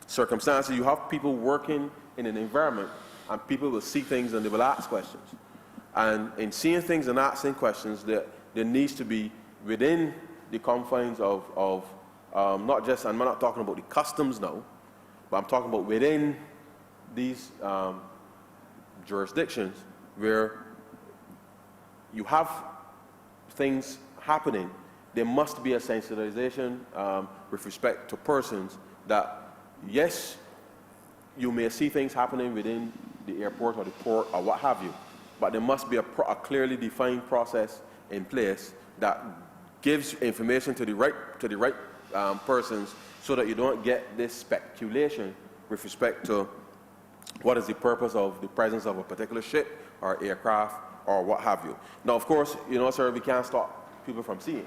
circumstances, you have people working in an environment, and people will see things and they will ask questions. And in seeing things and asking questions, there needs to be within the confines of not just, and I'm not talking about the customs now, but I'm talking about within these jurisdictions where you have things happening, there must be a sensitization with respect to persons that, yes, you may see things happening within the airport or the port or what have you, but there must be a clearly defined process in place that gives information to the right persons, so that you don't get this speculation with respect to what is the purpose of the presence of a particular ship or aircraft or what have you. Now, of course, you know, sir, we can't stop people from seeing.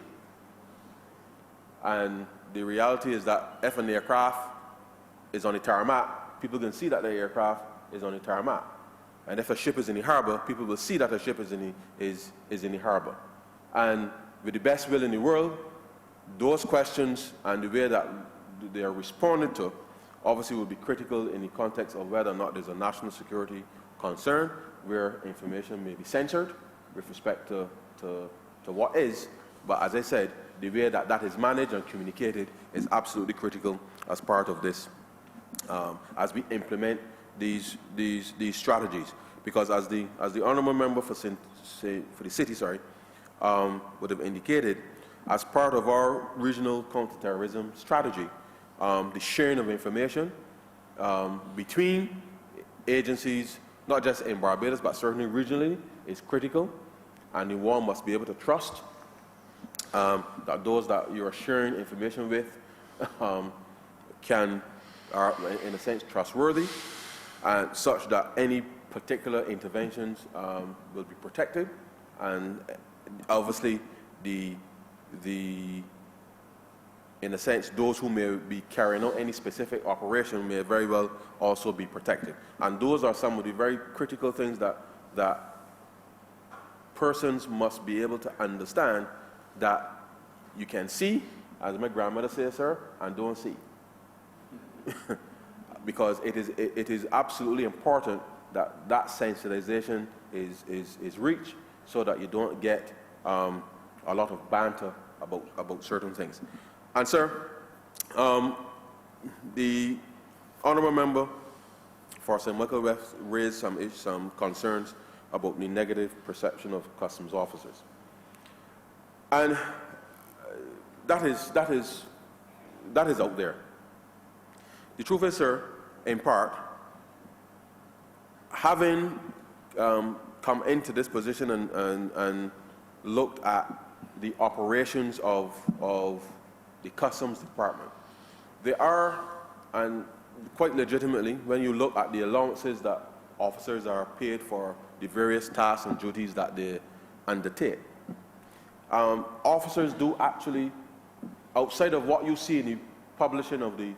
And the reality is that if an aircraft is on the tarmac, people can see that the aircraft is on the tarmac. And if a ship is in the harbor, people will see that a ship is in the harbor. And with the best will in the world, those questions and the way that they are responded to obviously will be critical in the context of whether or not there's a national security concern where information may be censored with respect to what is. But as I said, the way that that is managed and communicated is absolutely critical as part of this, as we implement these strategies. Because as the Honourable Member for the city, would have indicated, as part of our regional counterterrorism strategy, the sharing of information between agencies, not just in Barbados, but certainly regionally, is critical. And one must be able to trust that those that you are sharing information with are, in a sense, trustworthy, and such that any particular interventions will be protected, and obviously, in a sense, those who may be carrying out any specific operation may very well also be protected. And those are some of the very critical things that persons must be able to understand, that you can see, as my grandmother says, sir, and don't see. Because it is absolutely important that that sensitization is reached, so that you don't get a lot of banter about certain things. And sir, the honourable member for St. Michael West raised some concerns about the negative perception of customs officers, and that is out there. The truth is, sir, in part, having come into this position and looked at the operations of the Customs Department, there are, and quite legitimately, when you look at the allowances that officers are paid for the various tasks and duties that they undertake, officers do actually, outside of what you see in the publishing of the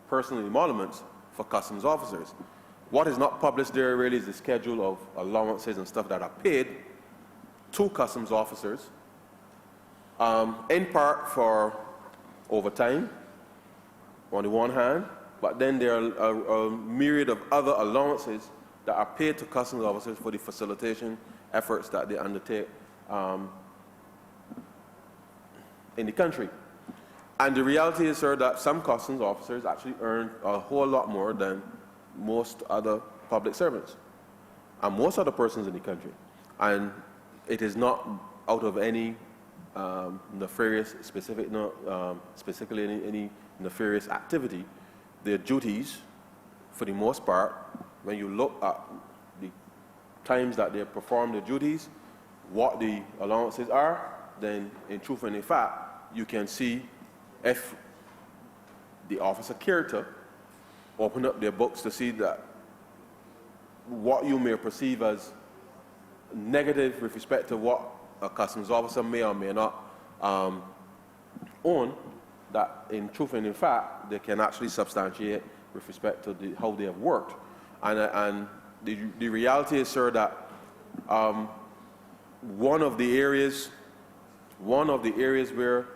personal emoluments for customs officers, what is not published there really is the schedule of allowances and stuff that are paid to customs officers, in part for overtime, on the one hand, but then there are a myriad of other allowances that are paid to customs officers for the facilitation efforts that they undertake in the country. And the reality is, sir, that some customs officers actually earn a whole lot more than most other public servants and most other persons in the country. And it is not out of any nefarious, specifically any nefarious activity. Their duties, for the most part, when you look at the times that they perform their duties, what the allowances are, then in truth and in fact, you can see if the officer cared to open up their books to see that what you may perceive as negative with respect to what a customs officer may or may not own, that in truth and in fact, they can actually substantiate with respect to how they have worked. And the reality is, sir, that one of the areas where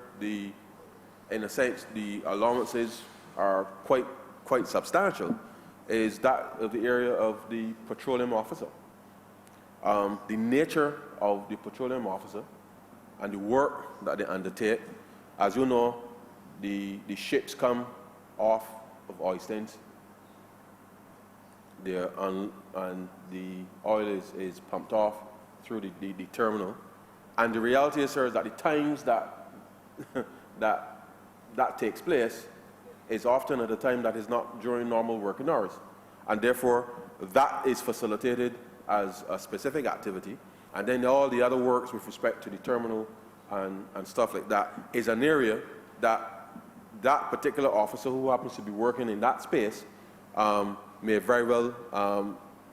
in a sense, the allowances are quite substantial is that of the area of the petroleum officer. The nature of the petroleum officer and the work that they undertake, as you know, the ships come off of oil stains, and the oil is pumped off through the terminal. And the reality is, sir, is that the times that that takes place is often at a time that is not during normal working hours. And therefore, that is facilitated as a specific activity. And then all the other works with respect to the terminal and stuff like that is an area that particular officer who happens to be working in that space may very well,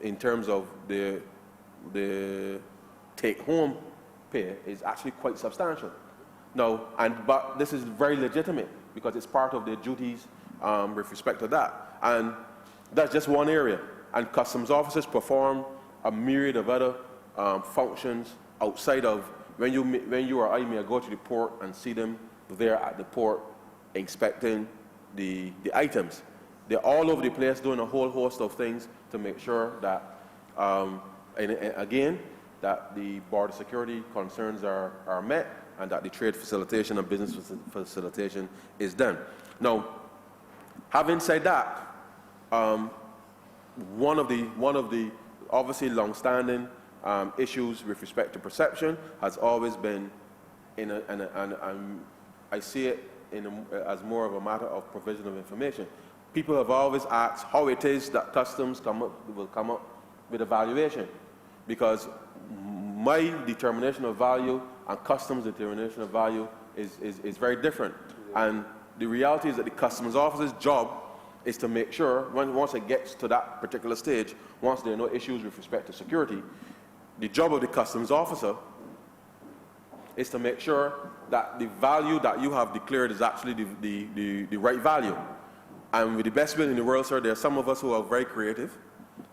in terms of the take-home pay, is actually quite substantial. No, but this is very legitimate because it's part of their duties with respect to that. And that's just one area. And customs officers perform a myriad of other functions outside of when you or I may go to the port and see them there at the port inspecting the items. They're all over the place doing a whole host of things to make sure that, and again, that the border security concerns are met, and that the trade facilitation and business facilitation is done. Now, having said that, one of the obviously long-standing issues with respect to perception has always been, I see it as more of a matter of provision of information. People have always asked how it is that customs will come up with a valuation, because my determination of value and customs determination of value is very different. And the reality is that the customs officer's job is to make sure, once it gets to that particular stage, once there are no issues with respect to security, the job of the customs officer is to make sure that the value that you have declared is actually the right value. And with the best will in the world, sir, there are some of us who are very creative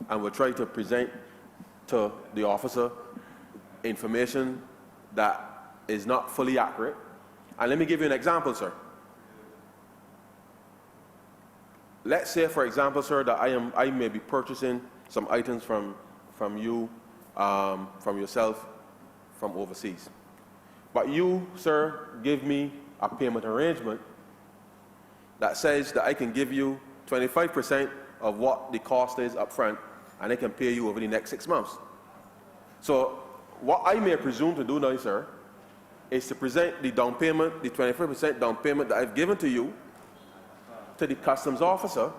and will try to present to the officer information that is not fully accurate. And let me give you an example, sir. Let's say, for example, sir, that I may be purchasing some items from you, from yourself, from overseas. But you, sir, give me a payment arrangement that says that I can give you 25% of what the cost is up front, and I can pay you over the next 6 months. So what I may presume to do now, sir, is to present the down payment, the 25% down payment that I've given to you, to the customs officer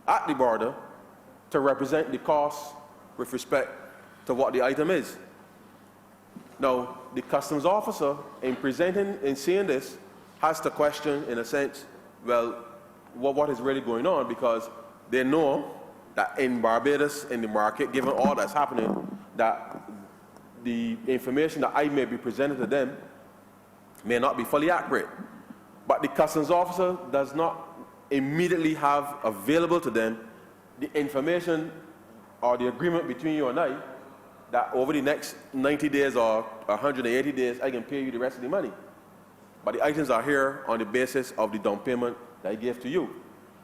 at the border to represent the cost with respect to what the item is. Now, the customs officer, in saying this, has to question, in a sense, well, what is really going on, because they know that in Barbados, in the market, given all that's happening, that the information that I may be presenting to them may not be fully accurate. But the customs officer does not immediately have available to them the information or the agreement between you and I that over the next 90 days or 180 days, I can pay you the rest of the money. But the items are here on the basis of the down payment that I gave to you.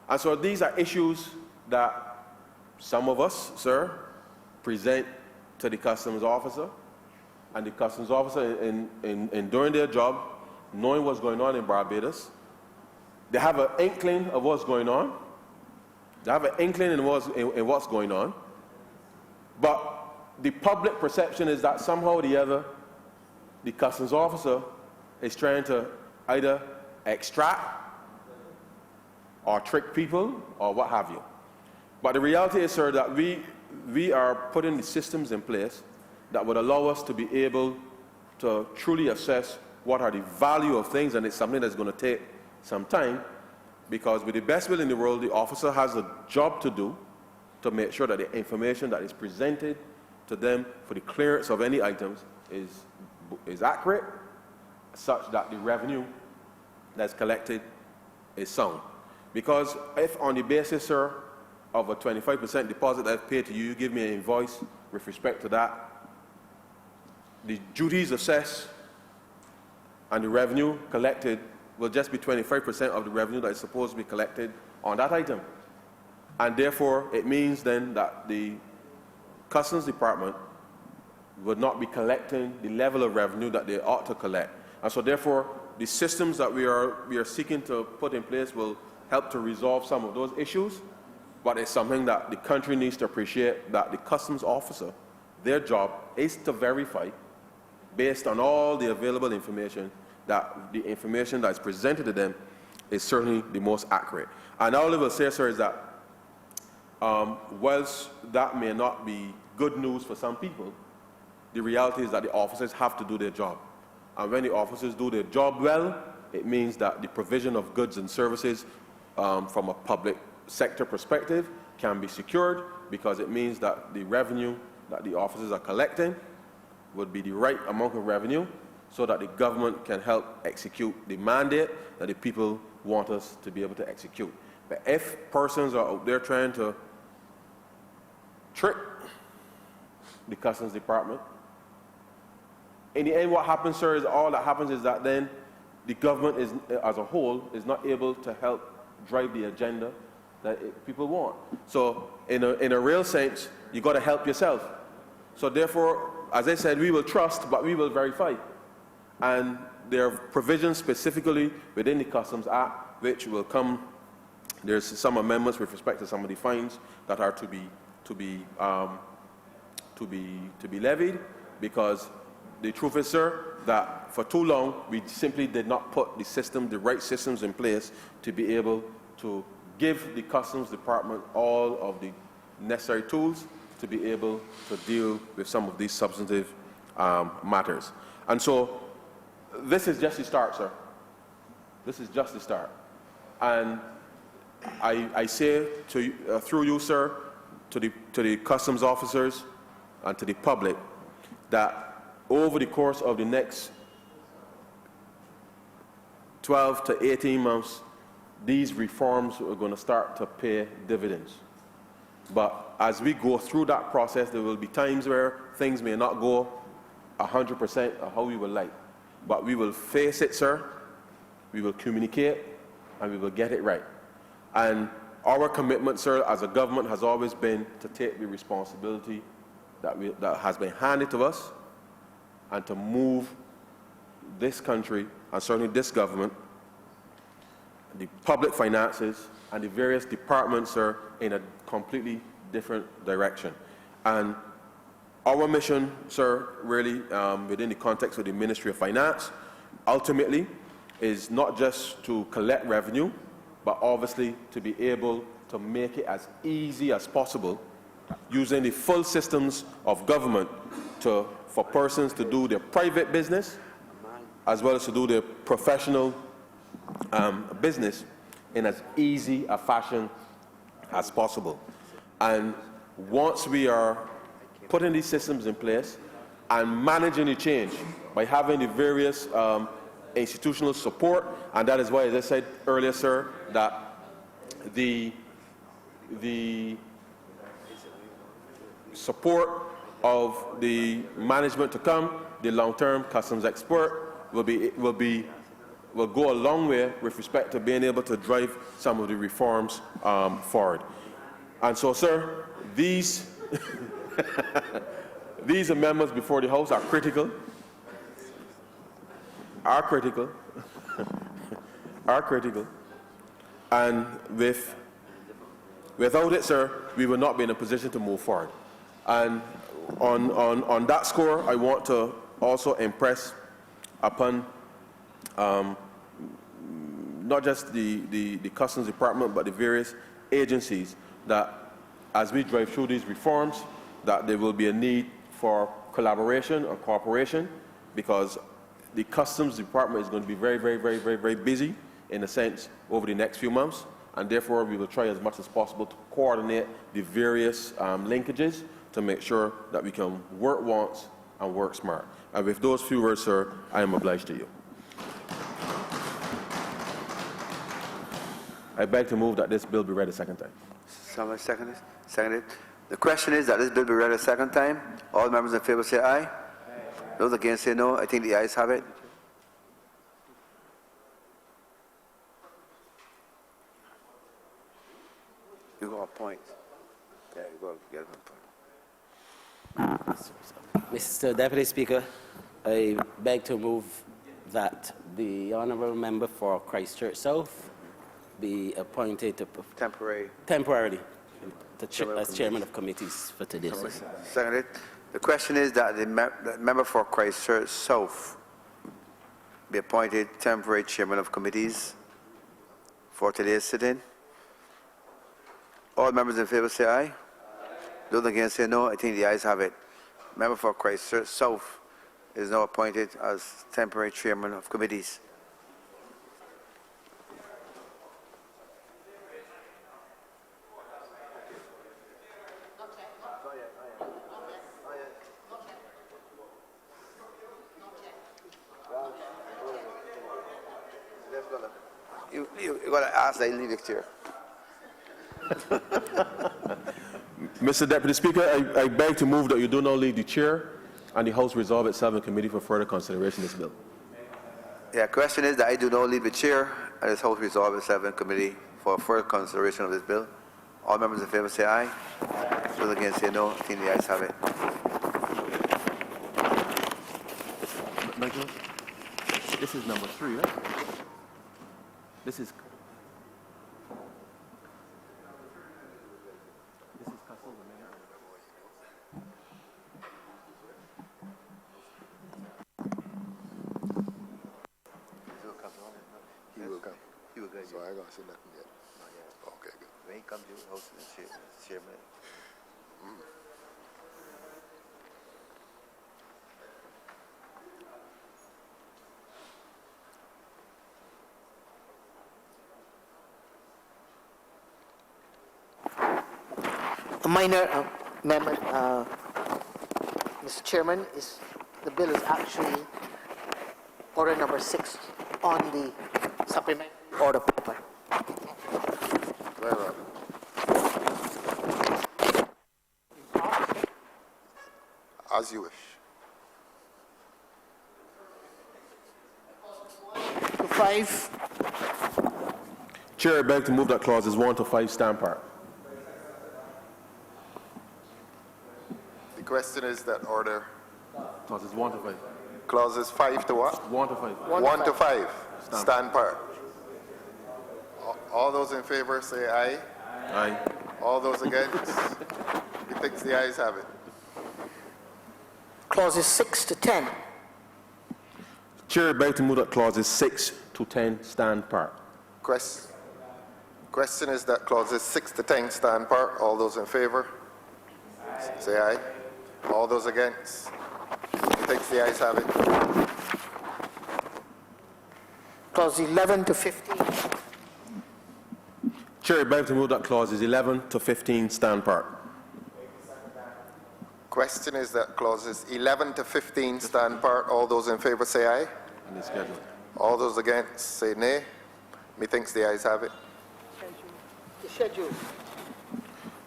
And so these are issues that some of us, sir, present to the customs officer. And the customs officer, in doing their job, knowing what's going on in Barbados, they have an inkling of what's going on. They have an inkling in what's going on. But the public perception is that somehow or the other, the customs officer is trying to either extract or trick people or what have you. But the reality is, sir, that we are putting the systems in place that would allow us to be able to truly assess what are the value of things, and it's something that's going to take some time, because with the best will in the world, the officer has a job to do to make sure that the information that is presented to them for the clearance of any items is accurate, such that the revenue that's collected is sound. Because if on the basis, sir, of a 25% deposit that I've paid to you, you give me an invoice with respect to that, the duties assessed and the revenue collected will just be 25% of the revenue that is supposed to be collected on that item. And therefore, it means then that the Customs Department would not be collecting the level of revenue that they ought to collect. And so therefore, the systems that we are seeking to put in place will help to resolve some of those issues, but it's something that the country needs to appreciate, that the customs officer, their job is to verify, based on all the available information, that the information that is presented to them is certainly the most accurate. And all I will say, sir, is that whilst that may not be good news for some people, the reality is that the officers have to do their job. And when the officers do their job well, it means that the provision of goods and services from a public sector perspective can be secured, because it means that the revenue that the officers are collecting would be the right amount of revenue, so that the government can help execute the mandate that the people want us to be able to execute. But if persons are out there trying to trick the Customs Department, in the end what happens, sir, is all that happens is that then the government is, as a whole, is not able to help drive the agenda that people want. So in a real sense, you got to help yourself. So therefore, as I said, we will trust, but we will verify. And there are provisions specifically within the Customs Act which will come. There's some amendments with respect to some of the fines that are to be levied, because the truth is, sir, that for too long we simply did not put the right systems in place to be able to give the Customs Department all of the necessary tools to be able to deal with some of these substantive matters. And so this is just the start, sir. This is just the start. And I say to you, through you, sir, to the customs officers and to the public, that over the course of the next 12 to 18 months, these reforms are going to start to pay dividends. But as we go through that process, there will be times where things may not go 100% of how we would like. But we will face it, sir. We will communicate, and we will get it right. And our commitment, sir, as a government has always been to take the responsibility that has been handed to us and to move this country, and certainly this government, the public finances, and the various departments, sir, in a completely different direction. And our mission, sir, really, within the context of the Ministry of Finance, ultimately, is not just to collect revenue, but obviously to be able to make it as easy as possible, using the full systems of government for persons to do their private business, as well as to do their professional business in as easy a fashion as possible. And once we are putting these systems in place and managing the change by having the various institutional support, and that is why, as I said earlier, sir, that the support of the management to come, the long-term customs export, will go a long way with respect to being able to drive some of the reforms forward. And so, sir, these these amendments before the House are critical, and without it, sir, we will not be in a position to move forward. And on that score, I want to also impress upon not just the Customs Department, but the various agencies, that as we drive through these reforms, that there will be a need for collaboration and cooperation, because the Customs Department is going to be very, very, very, very, very busy, in a sense, over the next few months, and therefore we will try as much as possible to coordinate the various linkages to make sure that we can work once and work smart. And with those few words, sir, I am obliged to you. I beg to move that this bill be read a second time. Someone second it? Second it. The question is that this bill be read a second time. All members in favor say aye. Those against say no. I think the ayes have it. You got a point. Yeah, you go get a point. Mr. Deputy Speaker, I beg to move that the Honourable Member for Christchurch South be appointed to temporarily as Chairman of Committees for today's session. Seconded. The question is that the member for Christchurch South be appointed temporary Chairman of Committees for today's sitting. All members in favor say aye. Those against say no. I think the ayes have it. Member for Christchurch South is now appointed as temporary Chairman of Committees. You got to ask that you leave the chair. Mr. Deputy Speaker, I beg to move that you do not leave the chair and the House resolve itself in committee for further consideration of this bill. Yeah, question is that I do not leave the chair and this House resolve itself in committee for further consideration of this bill. All members in favor say aye. Those against say no. I think the ayes have it. Michael, this is number 3, right? This is Customs Amendment. He will come. He will go. So I ain't gonna say nothing yet. Okay, good. When he comes, you host the chairman. A minor amendment, Mr. Chairman, is the bill is actually order number 6 on the supplementary order paper. Very well. As you wish. To 5, Chair, I beg to move that clauses 1 to 5 stand part. The question is that order Clauses 1 to 5. clauses 5 to what? 1 to 5. 1 to 5. Stand part. All those in favor say aye. Aye. All those against? Methinks the ayes have it. clauses 6 to 10. Chair, I beg to move that clauses 6 to 10 stand part. Question is that clauses 6 to 10 stand part. All those in favor say aye. All those against? Methinks the ayes have it. Clause 11 to 15. Chair, I beg to move that clauses 11 to 15 stand part. Question is that clauses 11 to 15 stand part. All those in favor say aye. In the schedule. All those against say nay. Methinks the ayes have it. The schedule.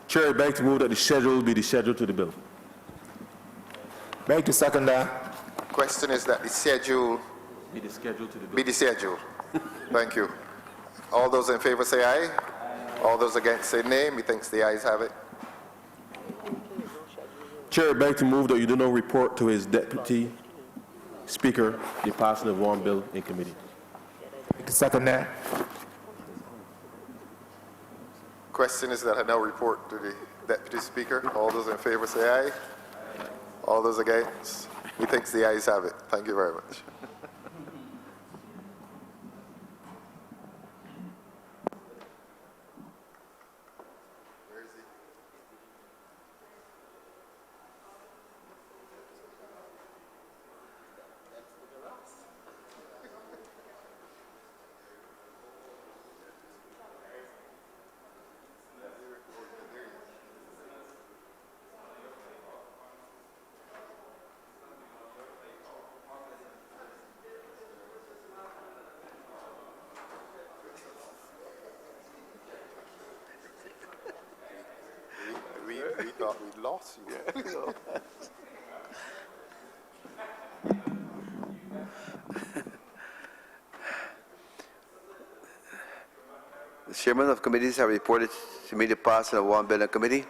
Chair, I beg to move that the schedule be the schedule to the bill. Beg to second that. Question is that the schedule Be the schedule to the bill. be the schedule. Thank you. All those in favor say aye. All those against say nay. Methinks the ayes have it. Chair, I beg to move that you do not report to his deputy speaker the passing of one bill in committee. Beg to second that. Question is that I now report to the deputy speaker. All those in favor say aye. All those against? Methinks the ayes have it. Thank you very much. We thought we'd lost you. The chairman of committees have reported to me the passing of one bill in committee.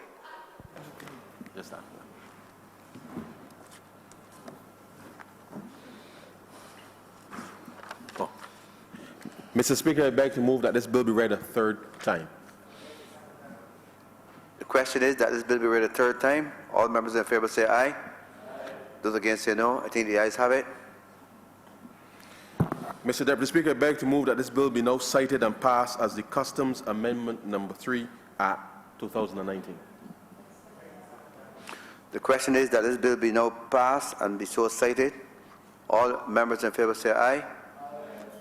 Just that. Oh. Mr. Speaker, I beg to move that this bill be read a third time. The question is that this bill be read a third time. All members in favor say aye. Those against say no. I think the ayes have it. Mr. Deputy Speaker, I beg to move that this bill be now cited and passed as the Customs Amendment Number 3 Act 2019. The question is that this bill be now passed and be so cited. All members in favor say aye.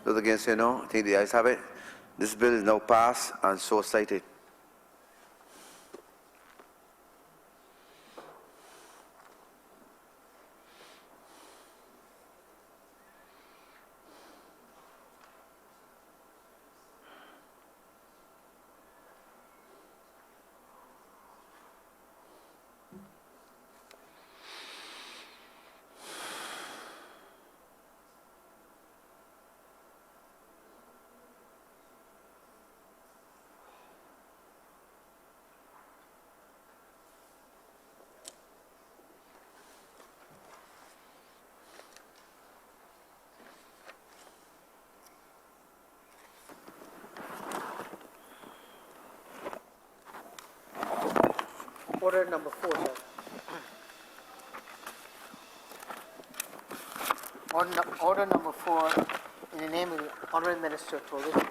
Those against say no. I think the ayes have it. This bill is now passed and so cited. Order number 4, sir. Order number 4, in the name of the Honourable Minister of Tourism.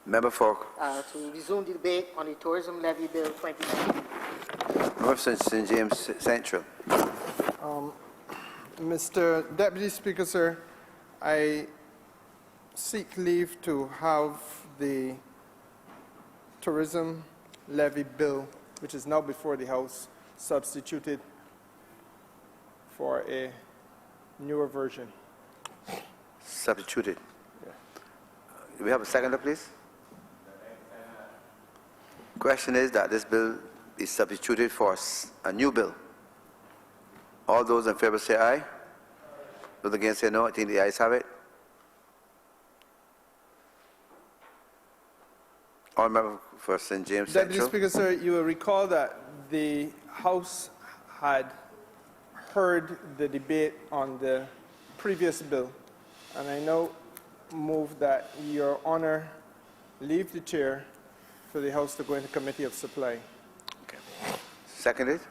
Member for To resume the debate on the Tourism Levy Bill 2019. Member for St. James Central. Mr. Deputy Speaker, sir, I seek leave to have the Tourism Levy Bill, which is now before the House, substituted for a newer version. Substituted. Do we have a seconder, please? Question is that this bill is substituted for a new bill. All those in favor say aye. Those against say no. I think the ayes have it. All member for St. James Deputy Central. Speaker, sir, you will recall that the House had heard the debate on the previous bill, and I now move that Your Honor leave the chair for the House to go into Committee of Supply. Okay. Seconded.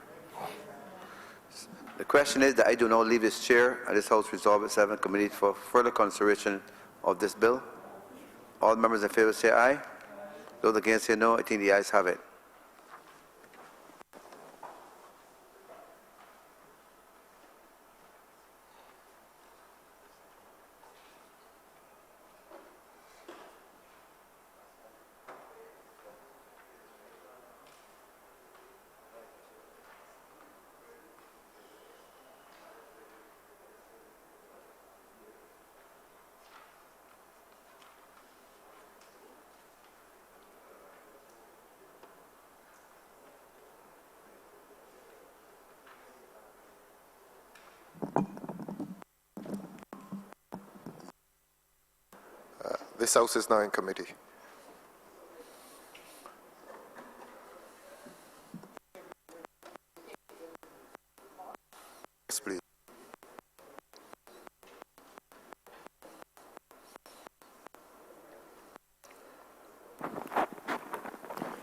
The question is that I do not leave this chair and this House resolve itself in committee for further consideration of this bill. All members in favor say aye. Those against say no. I think the ayes have it. This House is now in committee. Yes, please.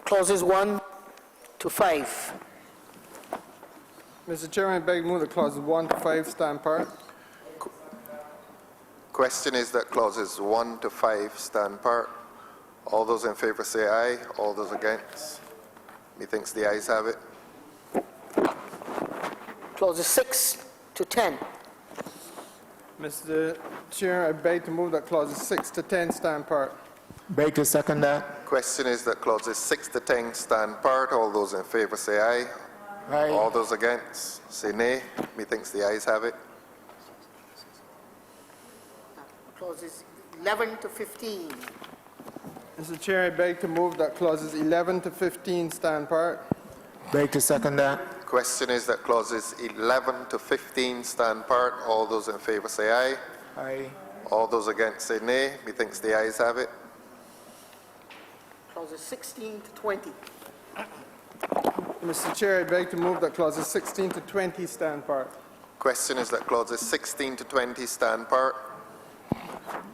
Clauses 1 to 5. Mr. Chairman, I beg to move that clauses 1 to 5 stand part. Question is that clauses 1 to 5 stand part. All those in favor say aye. All those against? Methinks the ayes have it. Clauses 6 to 10. Mr. Chair, I beg to move that clauses 6 to 10 stand part. Beg to second that. Question is that clauses 6 to 10 stand part. All those in favor say aye. Aye. All those against say nay. Methinks the ayes have it. Clauses 11 to 15. Mr. Chair, I beg to move that clauses 11 to 15 stand part. Beg to second that. Question is that clauses 11 to 15 stand part. All those in favor say aye. Aye. All those against say nay. Methinks the ayes have it. Clauses 16 to 20. Mr. Chair, I beg to move that clauses 16 to 20 stand part. Question is that clauses 16 to 20 stand part.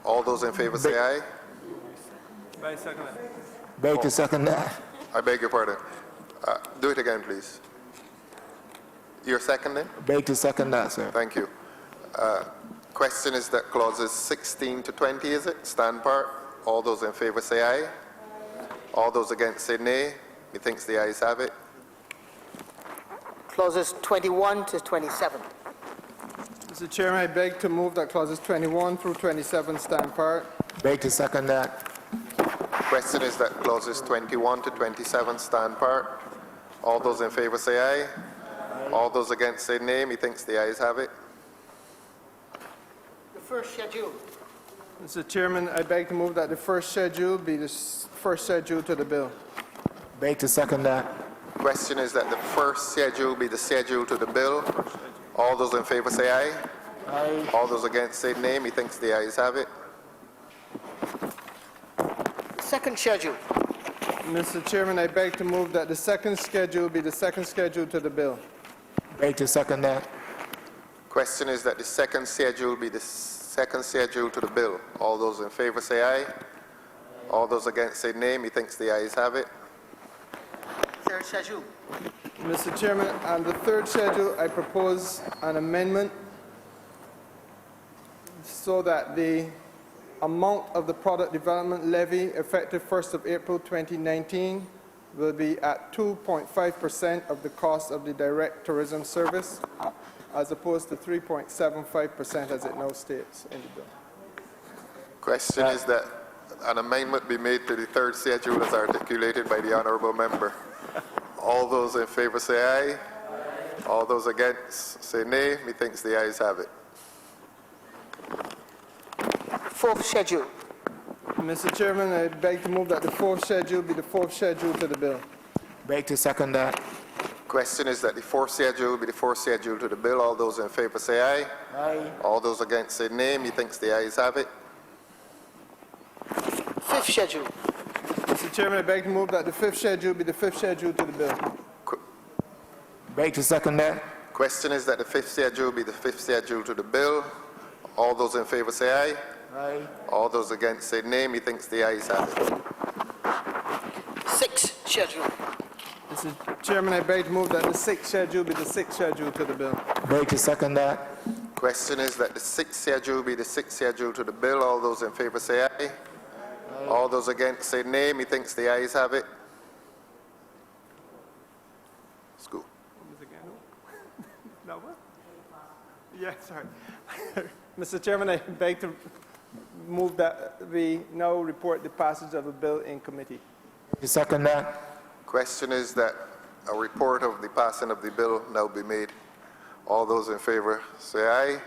All those in favor say aye. Beg to second that. I beg your pardon. Do it again, please. You're seconding? Beg to second that, sir. Thank you. Question is that clauses 16 to 20, is it? Stand part. All those in favor say aye. All those against say nay. Methinks the ayes have it. Clauses 21 to 27. Mr. Chairman, I beg to move that clauses 21 through 27 stand part. Beg to second that. Question is that clauses 21 to 27 stand part. All those in favor say aye. All those against say nay. Methinks the ayes have it. The first schedule. Mr. Chairman, I beg to move that the first schedule be the first schedule to the bill. Beg to second that. Question is that the first schedule be the schedule to the bill. All those in favor say aye. Aye. All those against say nay. Methinks the ayes have it. The second schedule. Mr. Chairman, I beg to move that the second schedule be the second schedule to the bill. Beg to second that. Question is that the second schedule be the second schedule to the bill. All those in favor say aye. All those against say nay. Methinks the ayes have it. Third schedule. Mr. Chairman, on the third schedule, I propose an amendment so that the amount of the product development levy effective 1st of April 2019 will be at 2.5% of the cost of the direct tourism service, as opposed to 3.75% as it now states in the bill. Question is that an amendment be made to the third schedule as articulated by the Honourable Member. All those in favor say aye. All those against say nay. Methinks the ayes have it. Fourth schedule. Mr. Chairman, I beg to move that the fourth schedule be the fourth schedule to the bill. Beg to second that. Question is that the fourth schedule be the fourth schedule to the bill. All those in favor say aye. Aye. All those against say nay. Methinks the ayes have it. Fifth schedule. Mr. Chairman, I beg to move that the fifth schedule be the fifth schedule to the bill. Beg to second that. Question is that the fifth schedule be the fifth schedule to the bill. All those in favor say aye. Aye. All those against say nay. Methinks the ayes have it. Sixth schedule. Mr. Chairman, I beg to move that the sixth schedule be the sixth schedule to the bill. Beg to second that. Question is that the sixth schedule be the sixth schedule to the bill. All those in favor say aye. All those against say nay. Methinks the ayes have it. School. No, what? Yeah, sorry. Mr. Chairman, I beg to move that we now report the passage of a bill in committee. Beg to second that. Question is that a report of the passing of the bill now be made. All those in favor say aye.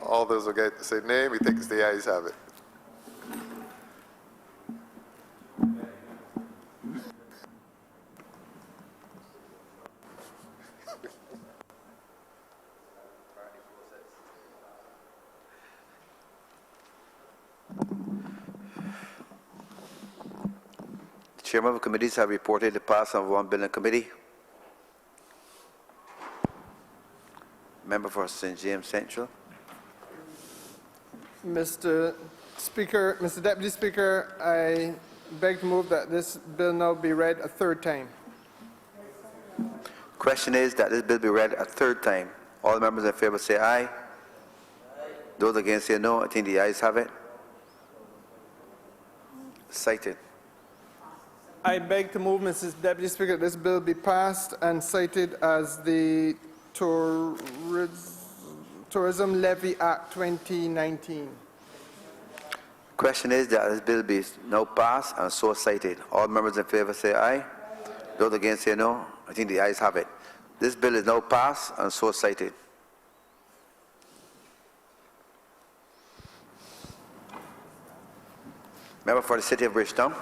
All those against say nay. Methinks the ayes have it. Chairman of committees have reported the passing of one bill in committee. Member for St. James Central. Mr. Speaker, Mr. Deputy Speaker, I beg to move that this bill now be read a third time. Question is that this bill be read a third time. All members in favor say aye. Those against say no. I think the ayes have it. Cited. I beg to move, Mrs. Deputy Speaker, this bill be passed and cited as the Tourism Levy Act 2019. Question is that this bill be now passed and so cited. All members in favor say aye. Those against say no. I think the ayes have it. This bill is now passed and so cited. Member for the City of Bridgetown.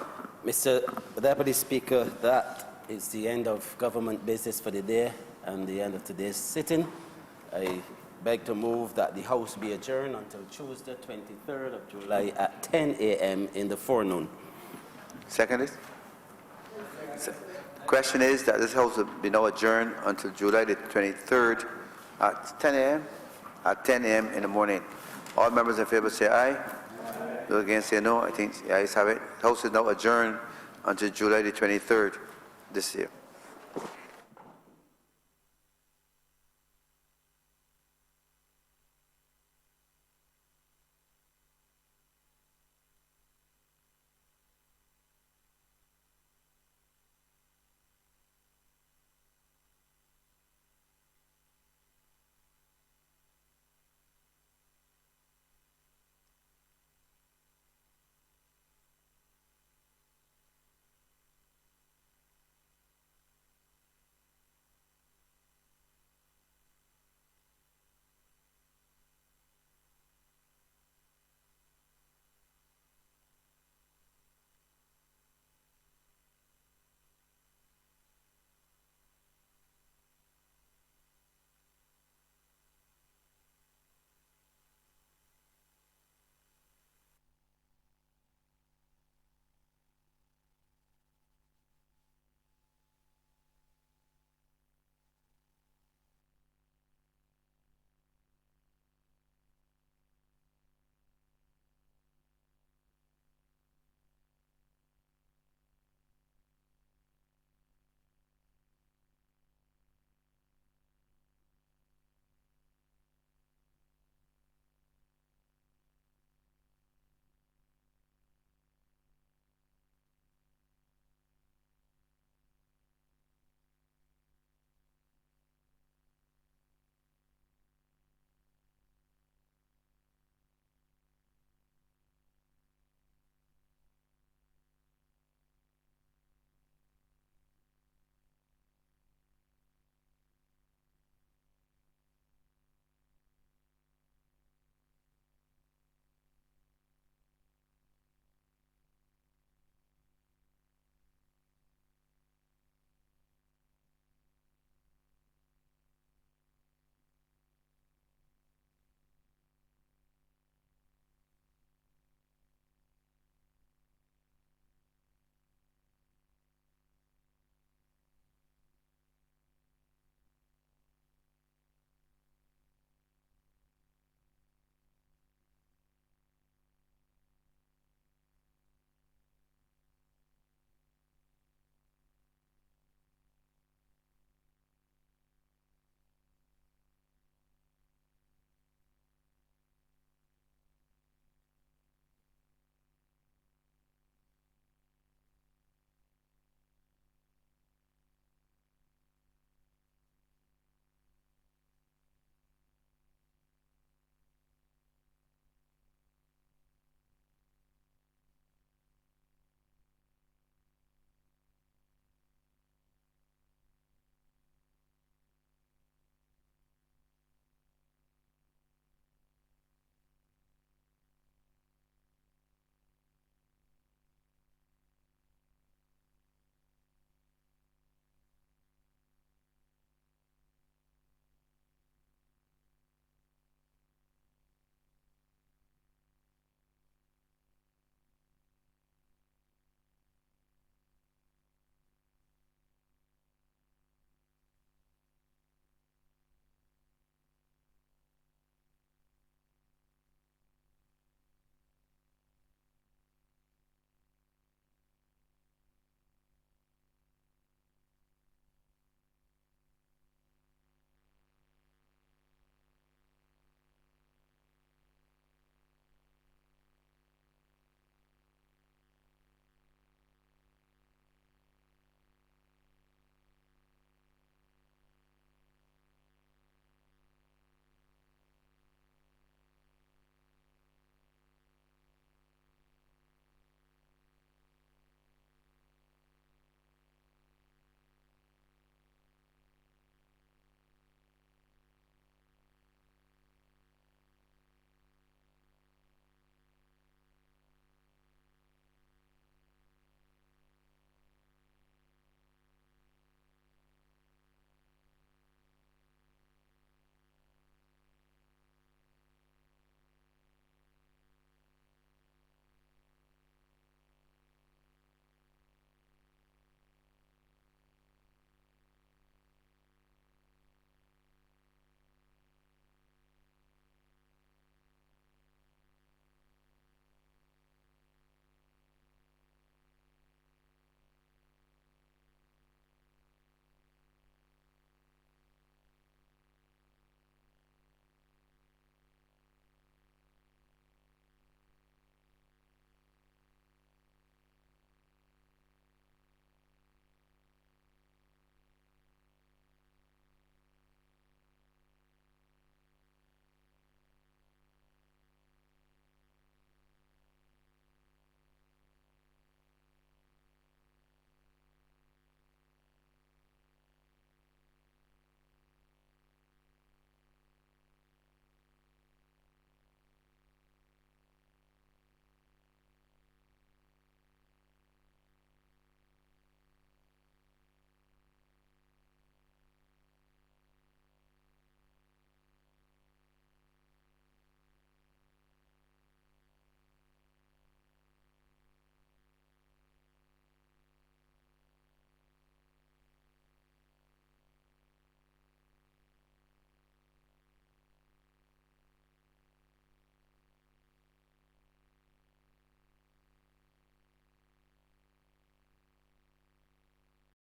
Mr. Deputy Speaker, that is the end of government business for the day and the end of today's sitting. I beg to move that the House be adjourned until Tuesday, 23rd of July at 10 a.m. in the forenoon. Second is? Question is that this House will be now adjourned until July the 23rd at 10 a.m. At 10 a.m. in the morning. All members in favor say aye. Those against say no. I think the ayes have it. The House is now adjourned until July the 23rd this year.